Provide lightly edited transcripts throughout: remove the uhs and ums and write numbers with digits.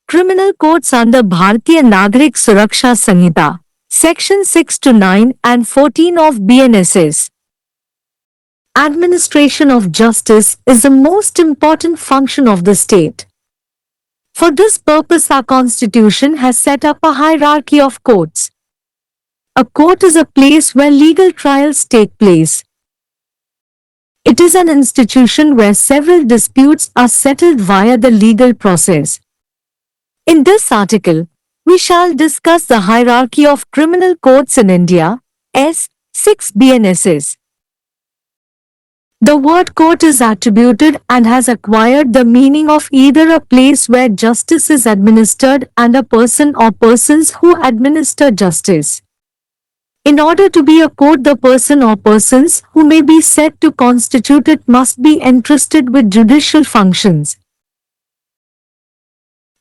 Criminal courts under Bharatiya Nagrik Suraksha Sanhita, Section 6 to 9 and 14 of BNSS. Administration of justice is the most important function of the state. For this purpose, our Constitution has set up a hierarchy of courts. A court is a place where legal trials take place. It is an institution where several disputes are settled via the legal process. In this article, we shall discuss the hierarchy of criminal courts in India, S. 6 BNSS. The word court is attributed and has acquired the meaning of either a place where justice is administered and a person or persons who administer justice. In order to be a court, the person or persons who may be said to constitute it must be entrusted with judicial functions.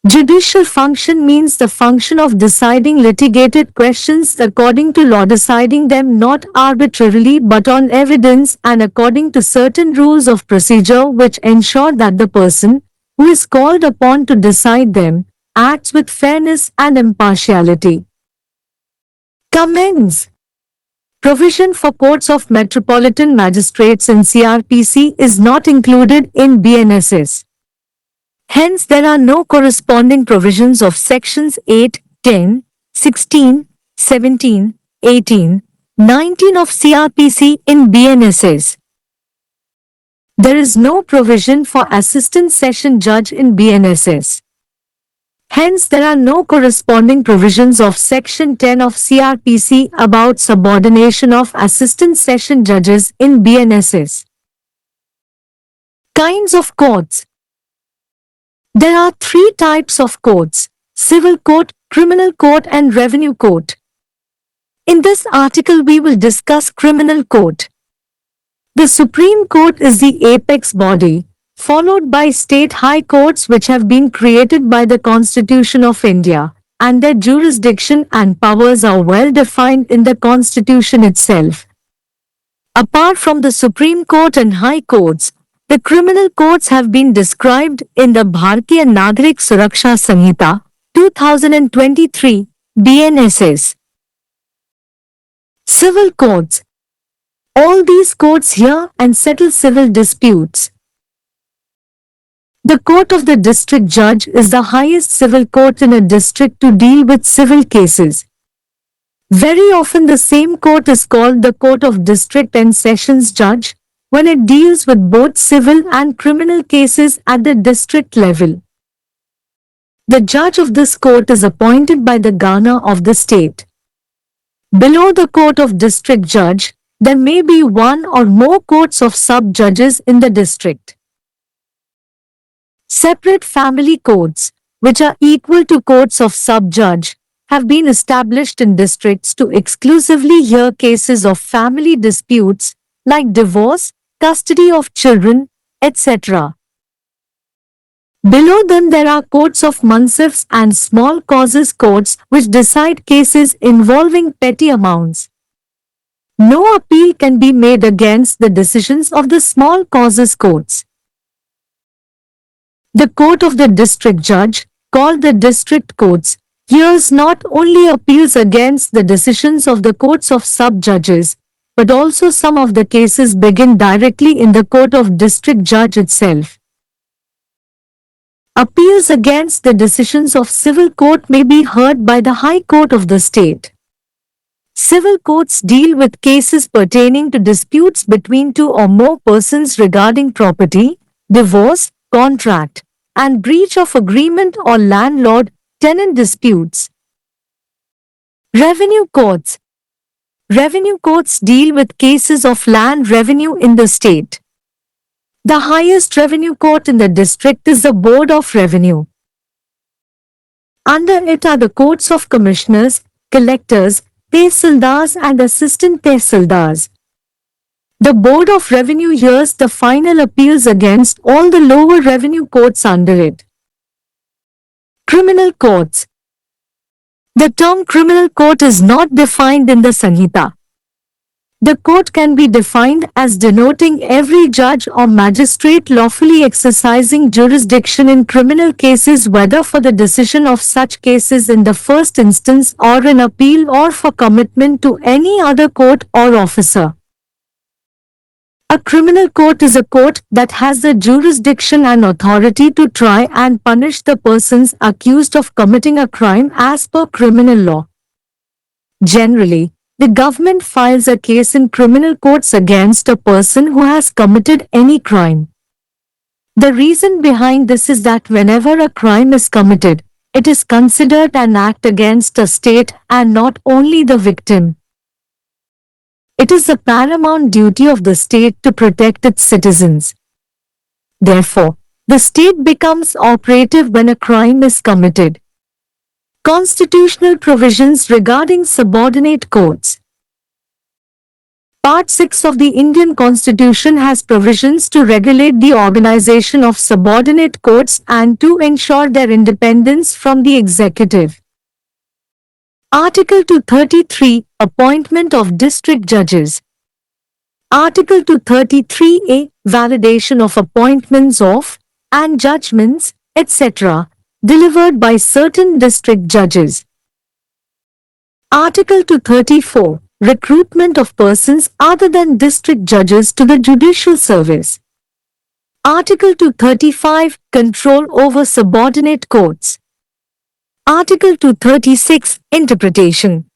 Judicial function means the function of deciding litigated questions according to law, deciding them not arbitrarily but on evidence and according to certain rules of procedure which ensure that the person who is called upon to decide them acts with fairness and impartiality. Comments. Provision for courts of metropolitan magistrates in CRPC is not included in BNSS. Hence, there are no corresponding provisions of sections 8, 10, 16, 17, 18, 19 of CRPC in BNSS. There is no provision for assistant session judge in BNSS. Hence, there are no corresponding provisions of section 10 of CRPC about subordination of assistant session judges in BNSS. Kinds of courts. There are three types of courts: civil court, criminal court and revenue court. In this article we will discuss criminal court. The Supreme Court is the apex body, followed by state high courts which have been created by the Constitution of India, and their jurisdiction and powers are well defined in the Constitution itself. Apart from the Supreme Court and high courts, the criminal courts have been described in the Bharatiya Nagrik Suraksha Sanhita, 2023, BNSS. Civil courts. All these courts hear and settle civil disputes. The court of the district judge is the highest civil court in a district to deal with civil cases. Very often the same court is called the court of district and sessions judge, when it deals with both civil and criminal cases at the district level. The judge of this court is appointed by the governor of the state. Below the court of district judge, there may be one or more courts of sub-judges in the district. Separate family courts, which are equal to courts of sub-judge, have been established in districts to exclusively hear cases of family disputes like divorce, custody of children, etc. Below them there are courts of mansifs and small causes courts which decide cases involving petty amounts. No appeal can be made against the decisions of the small causes courts. The court of the district judge, called the district courts, hears not only appeals against the decisions of the courts of sub-judges, but also some of the cases begin directly in the court of district judge itself. Appeals against the decisions of civil court may be heard by the High Court of the state. Civil courts deal with cases pertaining to disputes between two or more persons regarding property, divorce, contract, and breach of agreement or landlord-tenant disputes. Revenue courts. Revenue courts deal with cases of land revenue in the state. The highest revenue court in the district is the Board of Revenue. Under it are the courts of commissioners, collectors, tehsildars and assistant tehsildars. The Board of Revenue hears the final appeals against all the lower revenue courts under it. Criminal courts. The term criminal court is not defined in the Sanhita. The court can be defined as denoting every judge or magistrate lawfully exercising jurisdiction in criminal cases, whether for the decision of such cases in the first instance or in appeal, or for commitment to any other court or officer. A criminal court is a court that has the jurisdiction and authority to try and punish the persons accused of committing a crime as per criminal law. Generally, the government files a case in criminal courts against a person who has committed any crime. The reason behind this is that whenever a crime is committed, it is considered an act against a state and not only the victim. It is the paramount duty of the state to protect its citizens. Therefore, the state becomes operative when a crime is committed. Constitutional provisions regarding subordinate courts. Part 6 of the Indian Constitution has provisions to regulate the organization of subordinate courts and to ensure their independence from the executive. Article 233, Appointment of District Judges. Article 233A, Validation of appointments of and judgments, etc., delivered by certain district judges. Article 234, Recruitment of persons other than district judges to the judicial service. Article 235, Control over subordinate courts. Article 236, Interpretation.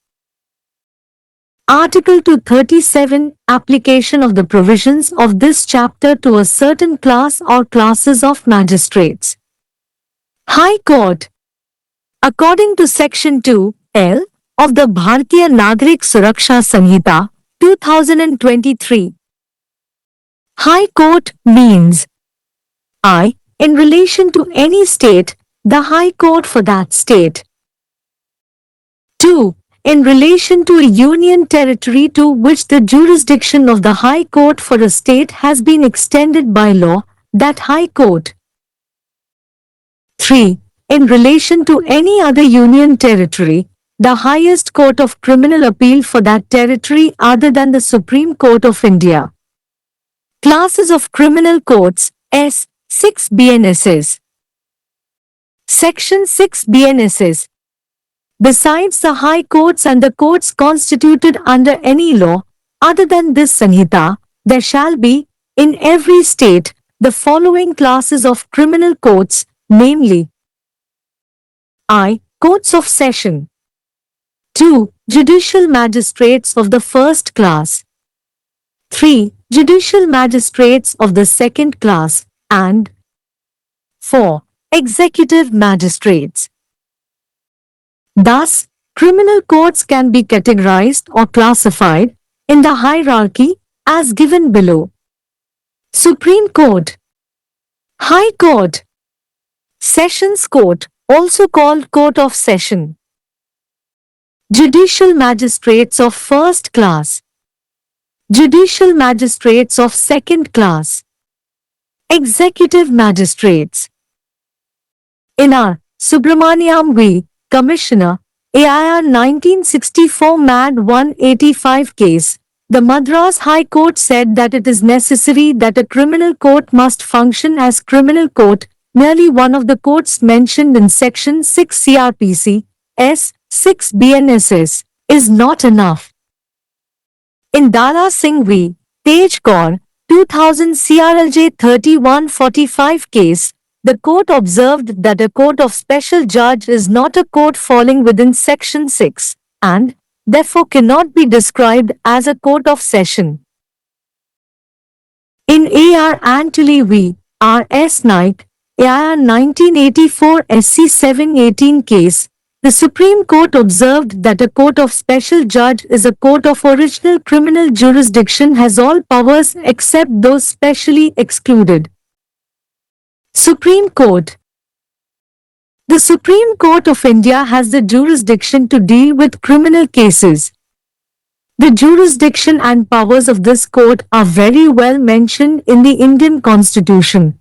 Article 237, Application of the provisions of this chapter to a certain class or classes of magistrates. High Court. According to Section 2(l) of the Bharatiya Nagrik Suraksha Sanhita, 2023, High Court means I, in relation to any state, the High Court for that state. 2. In relation to a union territory to which the jurisdiction of the High Court for a state has been extended by law, that High Court. 3. In relation to any other union territory, the highest court of criminal appeal for that territory other than the Supreme Court of India. Classes of criminal courts, S. 6 BNSS. Section 6 BNSS. Besides the high courts and the courts constituted under any law other than this Sanhita, there shall be, in every state, the following classes of criminal courts, namely: I. Courts of Session. 2. Judicial magistrates of the first class. 3. Judicial magistrates of the second class, and 4. Executive magistrates. Thus, criminal courts can be categorized or classified in the hierarchy as given below. Supreme Court, High Court, Sessions Court, also called Court of Session. Judicial magistrates of first class. Judicial magistrates of second class. Executive magistrates. In R. Subramaniam V. Commissioner, AIR 1964 MAD 185 case, the Madras High Court said that it is necessary that a criminal court must function as criminal court. Merely one of the courts mentioned in Section 6 CRPC, S. 6 BNSS, is not enough. In Dara Singh v. Tej Kaur, 2000 CRLJ 3145 case, the court observed that a court of special judge is not a court falling within Section 6, and, therefore cannot be described as a court of session. In AR Antony v. R.S. Naik, AIR 1984 SC 718 case, the Supreme Court observed that a court of special judge is a court of original criminal jurisdiction, has all powers except those specially excluded. Supreme Court. The Supreme Court of India has the jurisdiction to deal with criminal cases. The jurisdiction and powers of this court are very well mentioned in the Indian Constitution.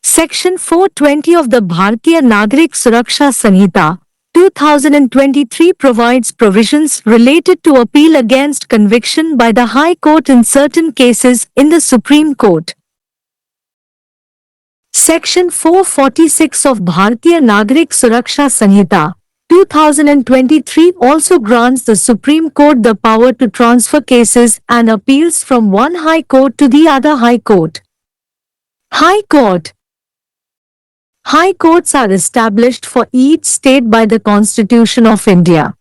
Section 420 of the Bharatiya Nagrik Suraksha Sanhita, 2023 provides provisions related to appeal against conviction by the High Court in certain cases in the Supreme Court. Section 446 of Bharatiya Nagarik Suraksha Sanhita 2023 also grants the Supreme Court the power to transfer cases and appeals from one High Court to the other High Court. High Court. High courts are established for each state by the Constitution of India.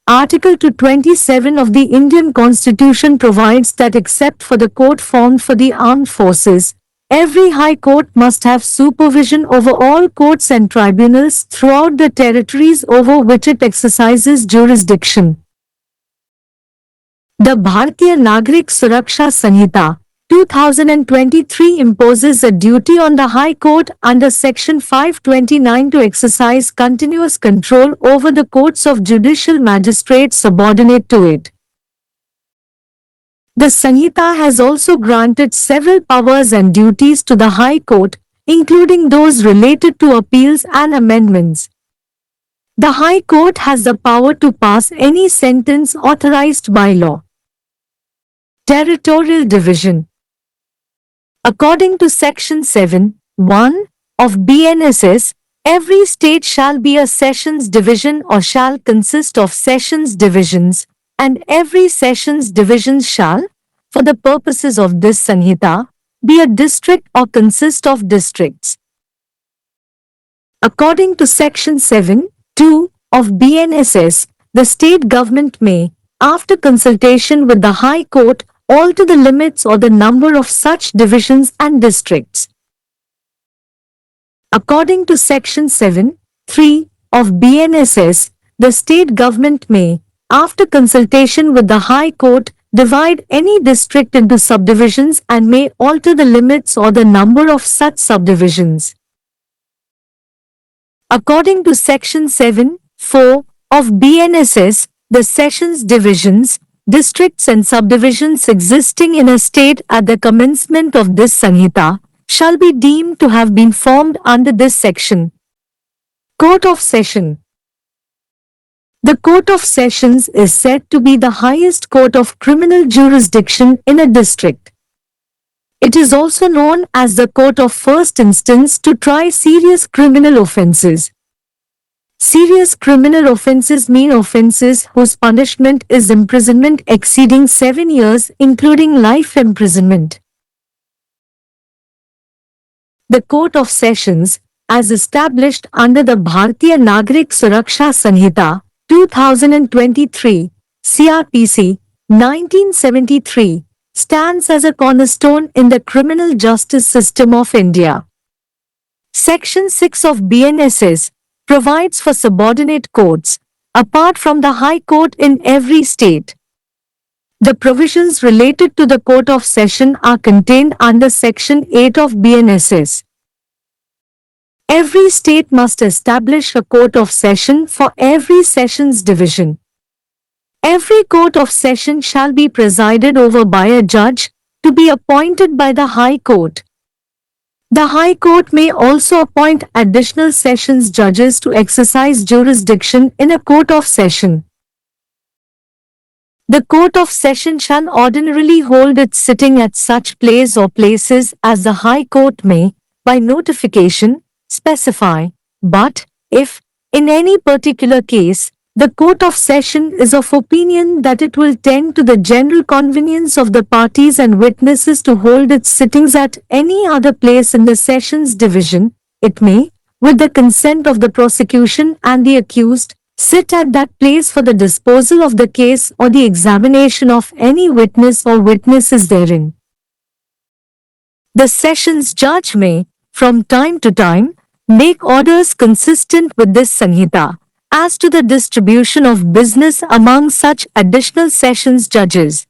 Article 227 of the Indian Constitution provides that except for the court formed for the armed forces, every High Court must have supervision over all courts and tribunals throughout the territories over which it exercises jurisdiction. The Bharatiya Nagarik Suraksha Sanhita 2023 imposes a duty on the High Court under Section 529 to exercise continuous control over the courts of judicial magistrates subordinate to it. The Sanhita has also granted several powers and duties to the High Court, including those related to appeals and amendments. The High Court has the power to pass any sentence authorized by law. Territorial division. According to Section 7(1) of BNSS, every state shall be a sessions division or shall consist of sessions divisions, and every sessions division shall, for the purposes of this Sanhita, be a district or consist of districts. According to Section 7(2) of BNSS, the state government may, after consultation with the High Court, alter the limits or the number of such divisions and districts. According to Section 7(3) of BNSS, the state government may, after consultation with the High Court, divide any district into subdivisions and may alter the limits or the number of such subdivisions. According to Section 7(4) of BNSS, the sessions divisions, districts and subdivisions existing in a state at the commencement of this Sanhita shall be deemed to have been formed under this section. Court of Session. The Court of Sessions is said to be the highest court of criminal jurisdiction in a district. It is also known as the Court of First Instance to try serious criminal offences. Serious criminal offences mean offences whose punishment is imprisonment exceeding 7 years, including life imprisonment. The Court of Sessions, as established under the Bharatiya Nagarik Suraksha Sanhita 2023, CRPC 1973, stands as a cornerstone in the criminal justice system of India. Section 6 of BNSS provides for subordinate courts, apart from the High Court in every state. The provisions related to the Court of Session are contained under Section 8 of BNSS. Every state must establish a Court of Session for every sessions division. Every Court of Session shall be presided over by a judge, to be appointed by the High Court. The High Court may also appoint additional sessions judges to exercise jurisdiction in a Court of Session. The Court of Session shall ordinarily hold its sitting at such place or places as the High Court may, by notification, specify, but, if, in any particular case, the Court of Session is of opinion that it will tend to the general convenience of the parties and witnesses to hold its sittings at any other place in the Sessions Division, it may, with the consent of the prosecution and the accused, sit at that place for the disposal of the case or the examination of any witness or witnesses therein. The Sessions Judge may, from time to time, make orders consistent with this Sanhita as to the distribution of business among such additional sessions judges.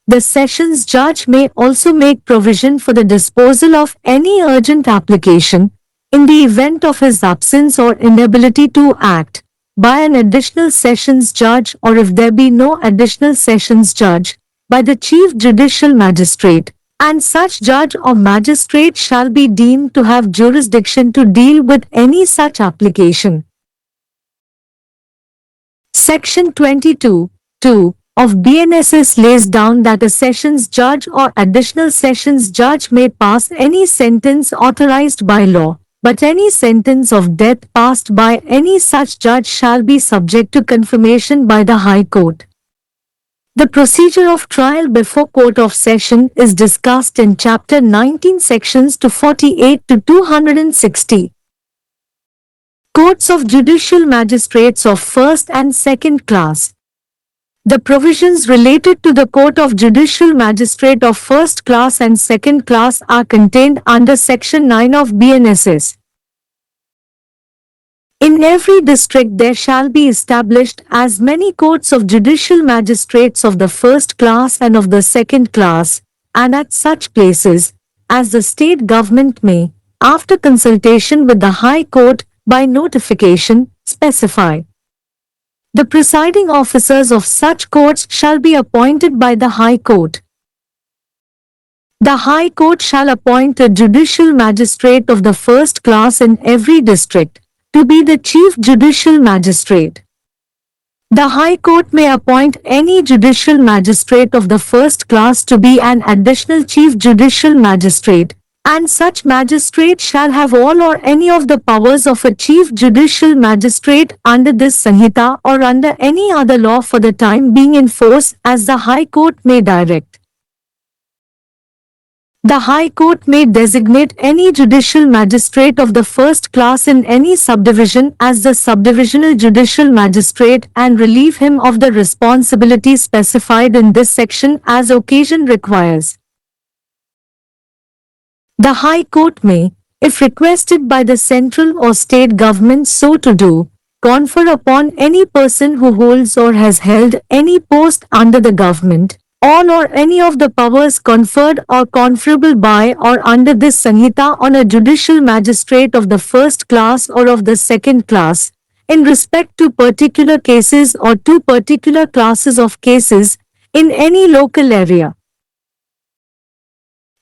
The sessions judge may also make provision for the disposal of any urgent application, in the event of his absence or inability to act, by an additional sessions judge, or if there be no additional sessions judge, by the Chief Judicial Magistrate, and such judge or magistrate shall be deemed to have jurisdiction to deal with any such application. Section 22(2) of BNSS lays down that a sessions judge or additional sessions judge may pass any sentence authorized by law, but any sentence of death passed by any such judge shall be subject to confirmation by the High Court. The procedure of trial before Court of Session is discussed in Chapter 19, Sections 248 to 260. Courts of Judicial Magistrates of First and Second Class. The provisions related to the Court of Judicial Magistrate of First Class and Second Class are contained under Section 9 of BNSS. In every district there shall be established as many courts of judicial magistrates of the first class and of the second class, and at such places as the state government may, after consultation with the High Court, by notification, specify. The presiding officers of such courts shall be appointed by the High Court. The High Court shall appoint a judicial magistrate of the first class in every district, to be the Chief Judicial Magistrate. The High Court may appoint any judicial magistrate of the first class to be an additional Chief Judicial Magistrate, and such magistrate shall have all or any of the powers of a Chief Judicial Magistrate under this Sanhita or under any other law for the time being in force as the High Court may direct. The High Court may designate any judicial magistrate of the first class in any subdivision as the subdivisional judicial magistrate and relieve him of the responsibility specified in this section as occasion requires. The High Court may, if requested by the central or state government so to do, confer upon any person who holds or has held any post under the government, all or any of the powers conferred or conferable by or under this Sanhita on a judicial magistrate of the first class or of the second class, in respect to particular cases or to particular classes of cases, in any local area.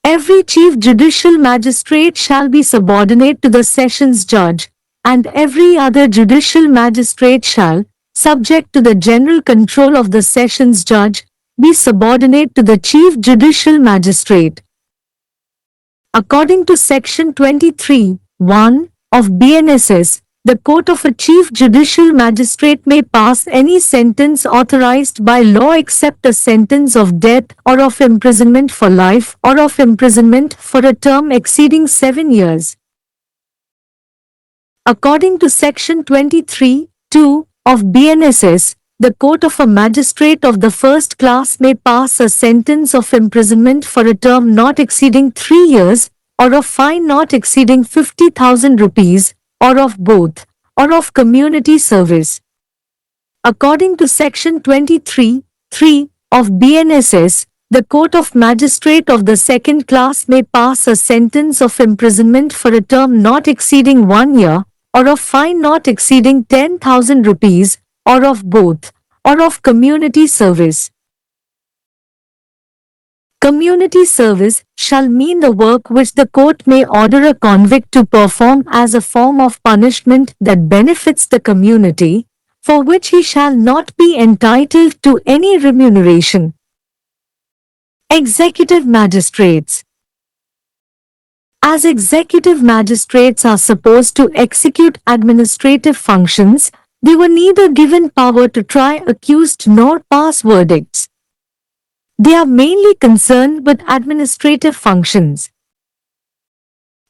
Every Chief Judicial Magistrate shall be subordinate to the Sessions Judge, and every other Judicial Magistrate shall, subject to the general control of the Sessions Judge, be subordinate to the Chief Judicial Magistrate. According to Section 23(1) of BNSS, the court of a Chief Judicial Magistrate may pass any sentence authorized by law except a sentence of death or of imprisonment for life or of imprisonment for a term exceeding 7 years. According to Section 23(2) of BNSS, the court of a magistrate of the first class may pass a sentence of imprisonment for a term not exceeding 3 years, or of fine not exceeding 50,000 rupees, or of both, or of community service. According to Section 23(3) of BNSS, the Court of Magistrate of the second class may pass a sentence of imprisonment for a term not exceeding 1 year, or of fine not exceeding 10,000 rupees, or of both, or of community service. Community service shall mean the work which the court may order a convict to perform as a form of punishment that benefits the community, for which he shall not be entitled to any remuneration. Executive Magistrates. As executive magistrates are supposed to execute administrative functions, they were neither given power to try accused nor pass verdicts. They are mainly concerned with administrative functions.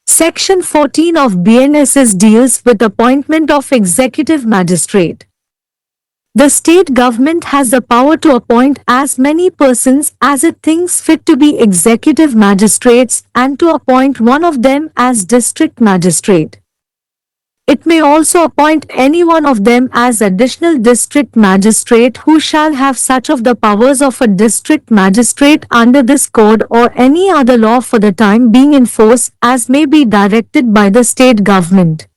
Section 14 of BNSS deals with appointment of executive magistrate. The state government has the power to appoint as many persons as it thinks fit to be executive magistrates and to appoint one of them as district magistrate. It may also appoint any one of them as additional district magistrate who shall have such of the powers of a district magistrate under this code or any other law for the time being in force as may be directed by the state government.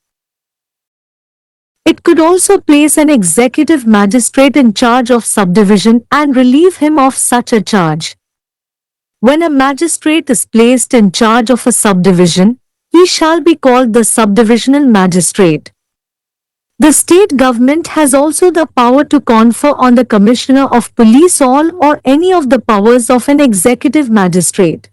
It could also place an executive magistrate in charge of subdivision and relieve him of such a charge. When a magistrate is placed in charge of a subdivision, he shall be called the subdivisional magistrate. The state government has also the power to confer on the Commissioner of Police all or any of the powers of an executive magistrate.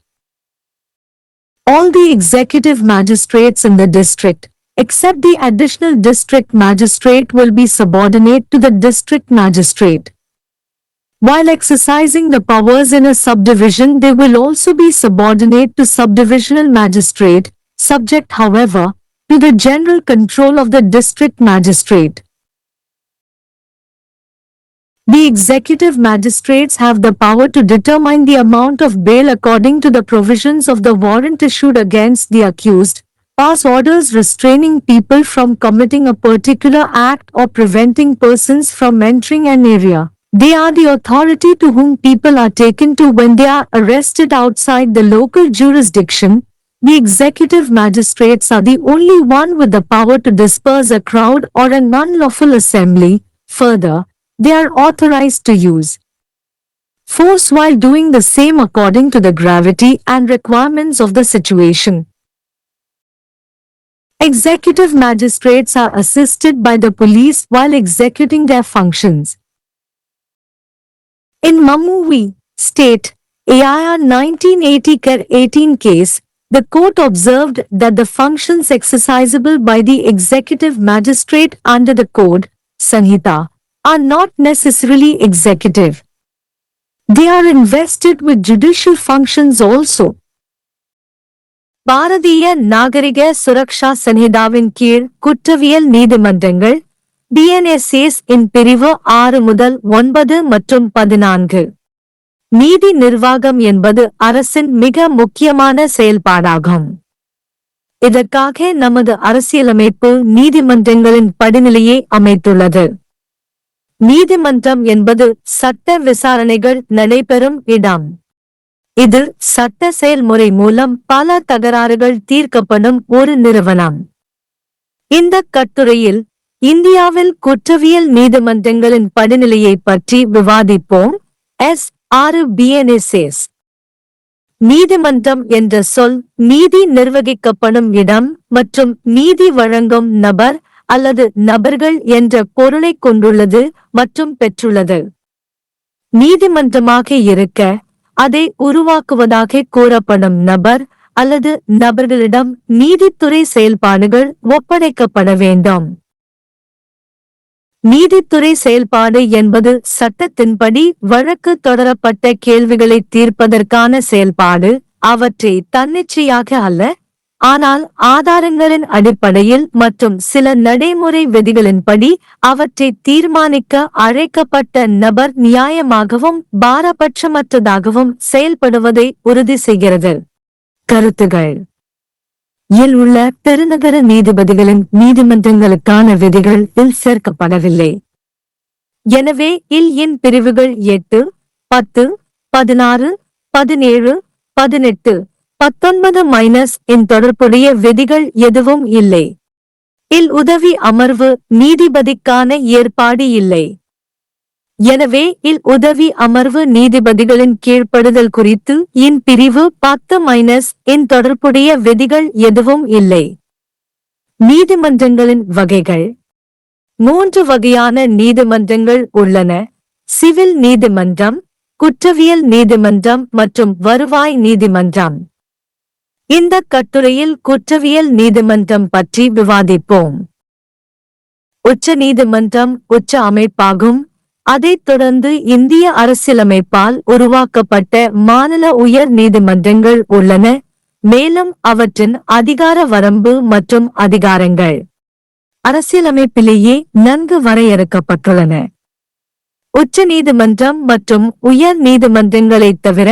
All the executive magistrates in the district, except the additional district magistrate, will be subordinate to the district magistrate. While exercising the powers in a subdivision, they will also be subordinate to subdivisional magistrate, subject, however, to the general control of the district magistrate. The executive magistrates have the power to determine the amount of bail according to the provisions of the warrant issued against the accused, pass orders restraining people from committing a particular act or preventing persons from entering an area. They are the authority to whom people are taken to when they are arrested outside the local jurisdiction. The executive magistrates are the only one with the power to disperse a crowd or an unlawful assembly. Further, they are authorized to use force while doing the same according to the gravity and requirements of the situation. Executive magistrates are assisted by the police while executing their functions. In Mammu v. State, AIR 1980-18 case, the court observed that the functions exercisable by the executive magistrate under the Code, Sanhita, are not necessarily executive. They are invested with judicial functions also. Bharatiya நாகரிக சுரக்ஷா சன்ஹிதாவின் கீழ் குற்றவியல் நீதிமன்றங்கள் BNSS இன் பிரிவு 6 முதல் 9 மற்றும் 14. நீதி நிர்வாகம் என்பது அரசின் மிக முக்கியமான செயல்பாடாகும். இதற்காக நமது அரசியலமைப்பு நீதிமன்றங்களின் படிநிலையை அமைத்துள்ளது. நீதிமன்றம் என்பது சட்ட விசாரணைகள் நடைபெறும் இடம். இதில் சட்ட செயல்முறை மூலம் பல தகராறுகள் தீர்க்கப்படும் ஒரு நிறுவனம். இந்த கட்டுரையில் இந்தியாவில் குற்றவியல் நீதிமன்றங்களின் படிநிலையை பற்றி விவாதிப்போம். S6 BNSS. நீதிமன்றம் என்ற சொல் நீதி நிர்வகிக்கப்படும் இடம் மற்றும் நீதி வழங்கும் நபர் அல்லது நபர்கள் என்ற பொருளைக் கொண்டுள்ளது மற்றும் பெற்றுள்ளது. நீதிமன்றமாக இருக்க அதை உருவாக்குவதாக கூறப்படும் நபர் அல்லது நபர்களிடம் நீதித்துறை செயல்பாடுகள் ஒப்படைக்கப்பட வேண்டும். நீதித்துறை செயல்பாடு என்பது சட்டத்தின்படி வழக்கு தொடரப்பட்ட கேள்விகளை தீர்ப்பதற்கான செயல்பாடு. அவற்றை தன்னிச்சையாக அல்ல, ஆனால் ஆதாரங்களின் அடிப்படையில் மற்றும் சில நடைமுறை விதிகளின்படி அவற்றை தீர்மானிக்க அழைக்கப்பட்ட நபர் நியாயமாகவும் பாரபட்சமற்றதாகவும் செயல்படுவதை உறுதி செய்கிறது. கருத்துகள். இல் உள்ள பெருநகர நீதிபதிகளின் நீதிமன்றங்களுக்கான விதிகள் இல் சேர்க்கப்படவில்லை. எனவே இன் பிரிவுகள் 8, 10, 16, 17, 18, 19 இன் தொடர்புடைய விதிகள் எதுவும் இல்லை. இல் உதவி அமர்வு நீதிபதிக்கான ஏற்பாடு இல்லை. எனவே இல் உதவி அமர்வு நீதிபதிகளின் கீழ்ப்படுதல் குறித்து இன் பிரிவு 10 இன் தொடர்புடைய விதிகள் எதுவும் இல்லை. நீதிமன்றங்களின் வகைகள். 3 வகையான நீதிமன்றங்கள் உள்ளன: சிவில் நீதிமன்றம், குற்றவியல் நீதிமன்றம் மற்றும் வருவாய் நீதிமன்றம். இந்த கட்டுரையில் குற்றவியல் நீதிமன்றம் பற்றி விவாதிப்போம். உச்ச நீதிமன்றம் உச்ச அமைப்பாகும். அதைத் தொடர்ந்து இந்திய அரசியலமைப்பால் உருவாக்கப்பட்ட மாநில உயர் நீதிமன்றங்கள் உள்ளன, மேலும் அவற்றின் அதிகார வரம்பு மற்றும் அதிகாரங்கள் அரசியலமைப்பிலேயே நன்கு வரையறுக்கப்பட்டுள்ளன. உச்ச நீதிமன்றம் மற்றும் உயர் நீதிமன்றங்களைத் தவிர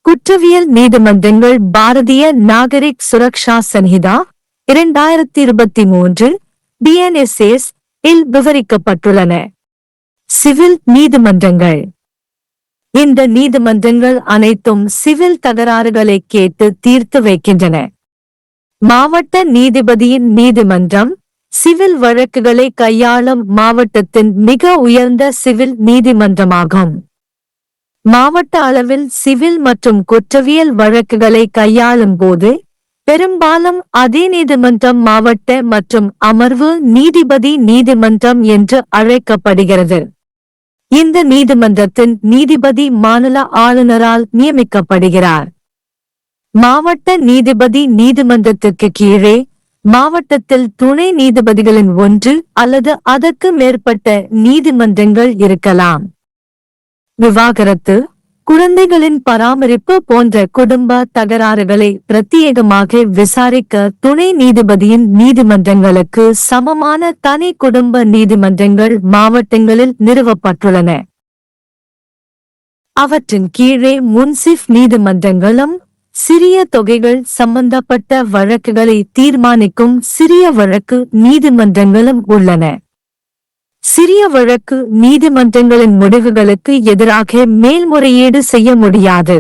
குற்றவியல் நீதிமன்றங்கள் பாரதிய நாகரிக் சுரக்ஷா சன்ஹிதா 2023 BNSS இல் விவரிக்கப்பட்டுள்ளன. சிவில் நீதிமன்றங்கள். இந்த நீதிமன்றங்கள் அனைத்தும் சிவில் தகராறுகளை கேட்டு தீர்த்து வைக்கின்றன. மாவட்ட நீதிபதியின் நீதிமன்றம் சிவில் வழக்குகளை கையாளும் மாவட்டத்தின் மிக உயர்ந்த சிவில் நீதிமன்றமாகும். மாவட்ட அளவில் சிவில் மற்றும் குற்றவியல் வழக்குகளை கையாளும் போது பெரும்பாலும் அதே நீதிமன்றம் மாவட்ட மற்றும் அமர்வு நீதிபதி நீதிமன்றம் என்று அழைக்கப்படுகிறது. இந்த நீதிமன்றத்தின் நீதிபதி மாநில ஆளுநரால் நியமிக்கப்படுகிறார். மாவட்ட நீதிபதி நீதிமன்றத்திற்கு கீழே மாவட்டத்தில் துணை நீதிபதிகளின் ஒன்று அல்லது அதற்கு மேற்பட்ட நீதிமன்றங்கள் இருக்கலாம். விவாகரத்து, குழந்தைகளின் பராமரிப்பு போன்ற குடும்ப தகராறுகளை பிரத்யேகமாக விசாரிக்க துணை நீதிபதியின் நீதிமன்றங்களுக்கு சமமான தனி குடும்ப நீதிமன்றங்கள் மாவட்டங்களில் நிறுவப்பட்டுள்ளன. அவற்றின் கீழே முன்சிஃப் நீதிமன்றங்களும் சிறிய தொகைகள் சம்பந்தப்பட்ட வழக்குகளை தீர்மானிக்கும் சிறிய வழக்கு நீதிமன்றங்களும் உள்ளன. சிறிய வழக்கு நீதிமன்றங்களின் முடிவுகளுக்கு எதிராக மேல்முறையீடு செய்ய முடியாது.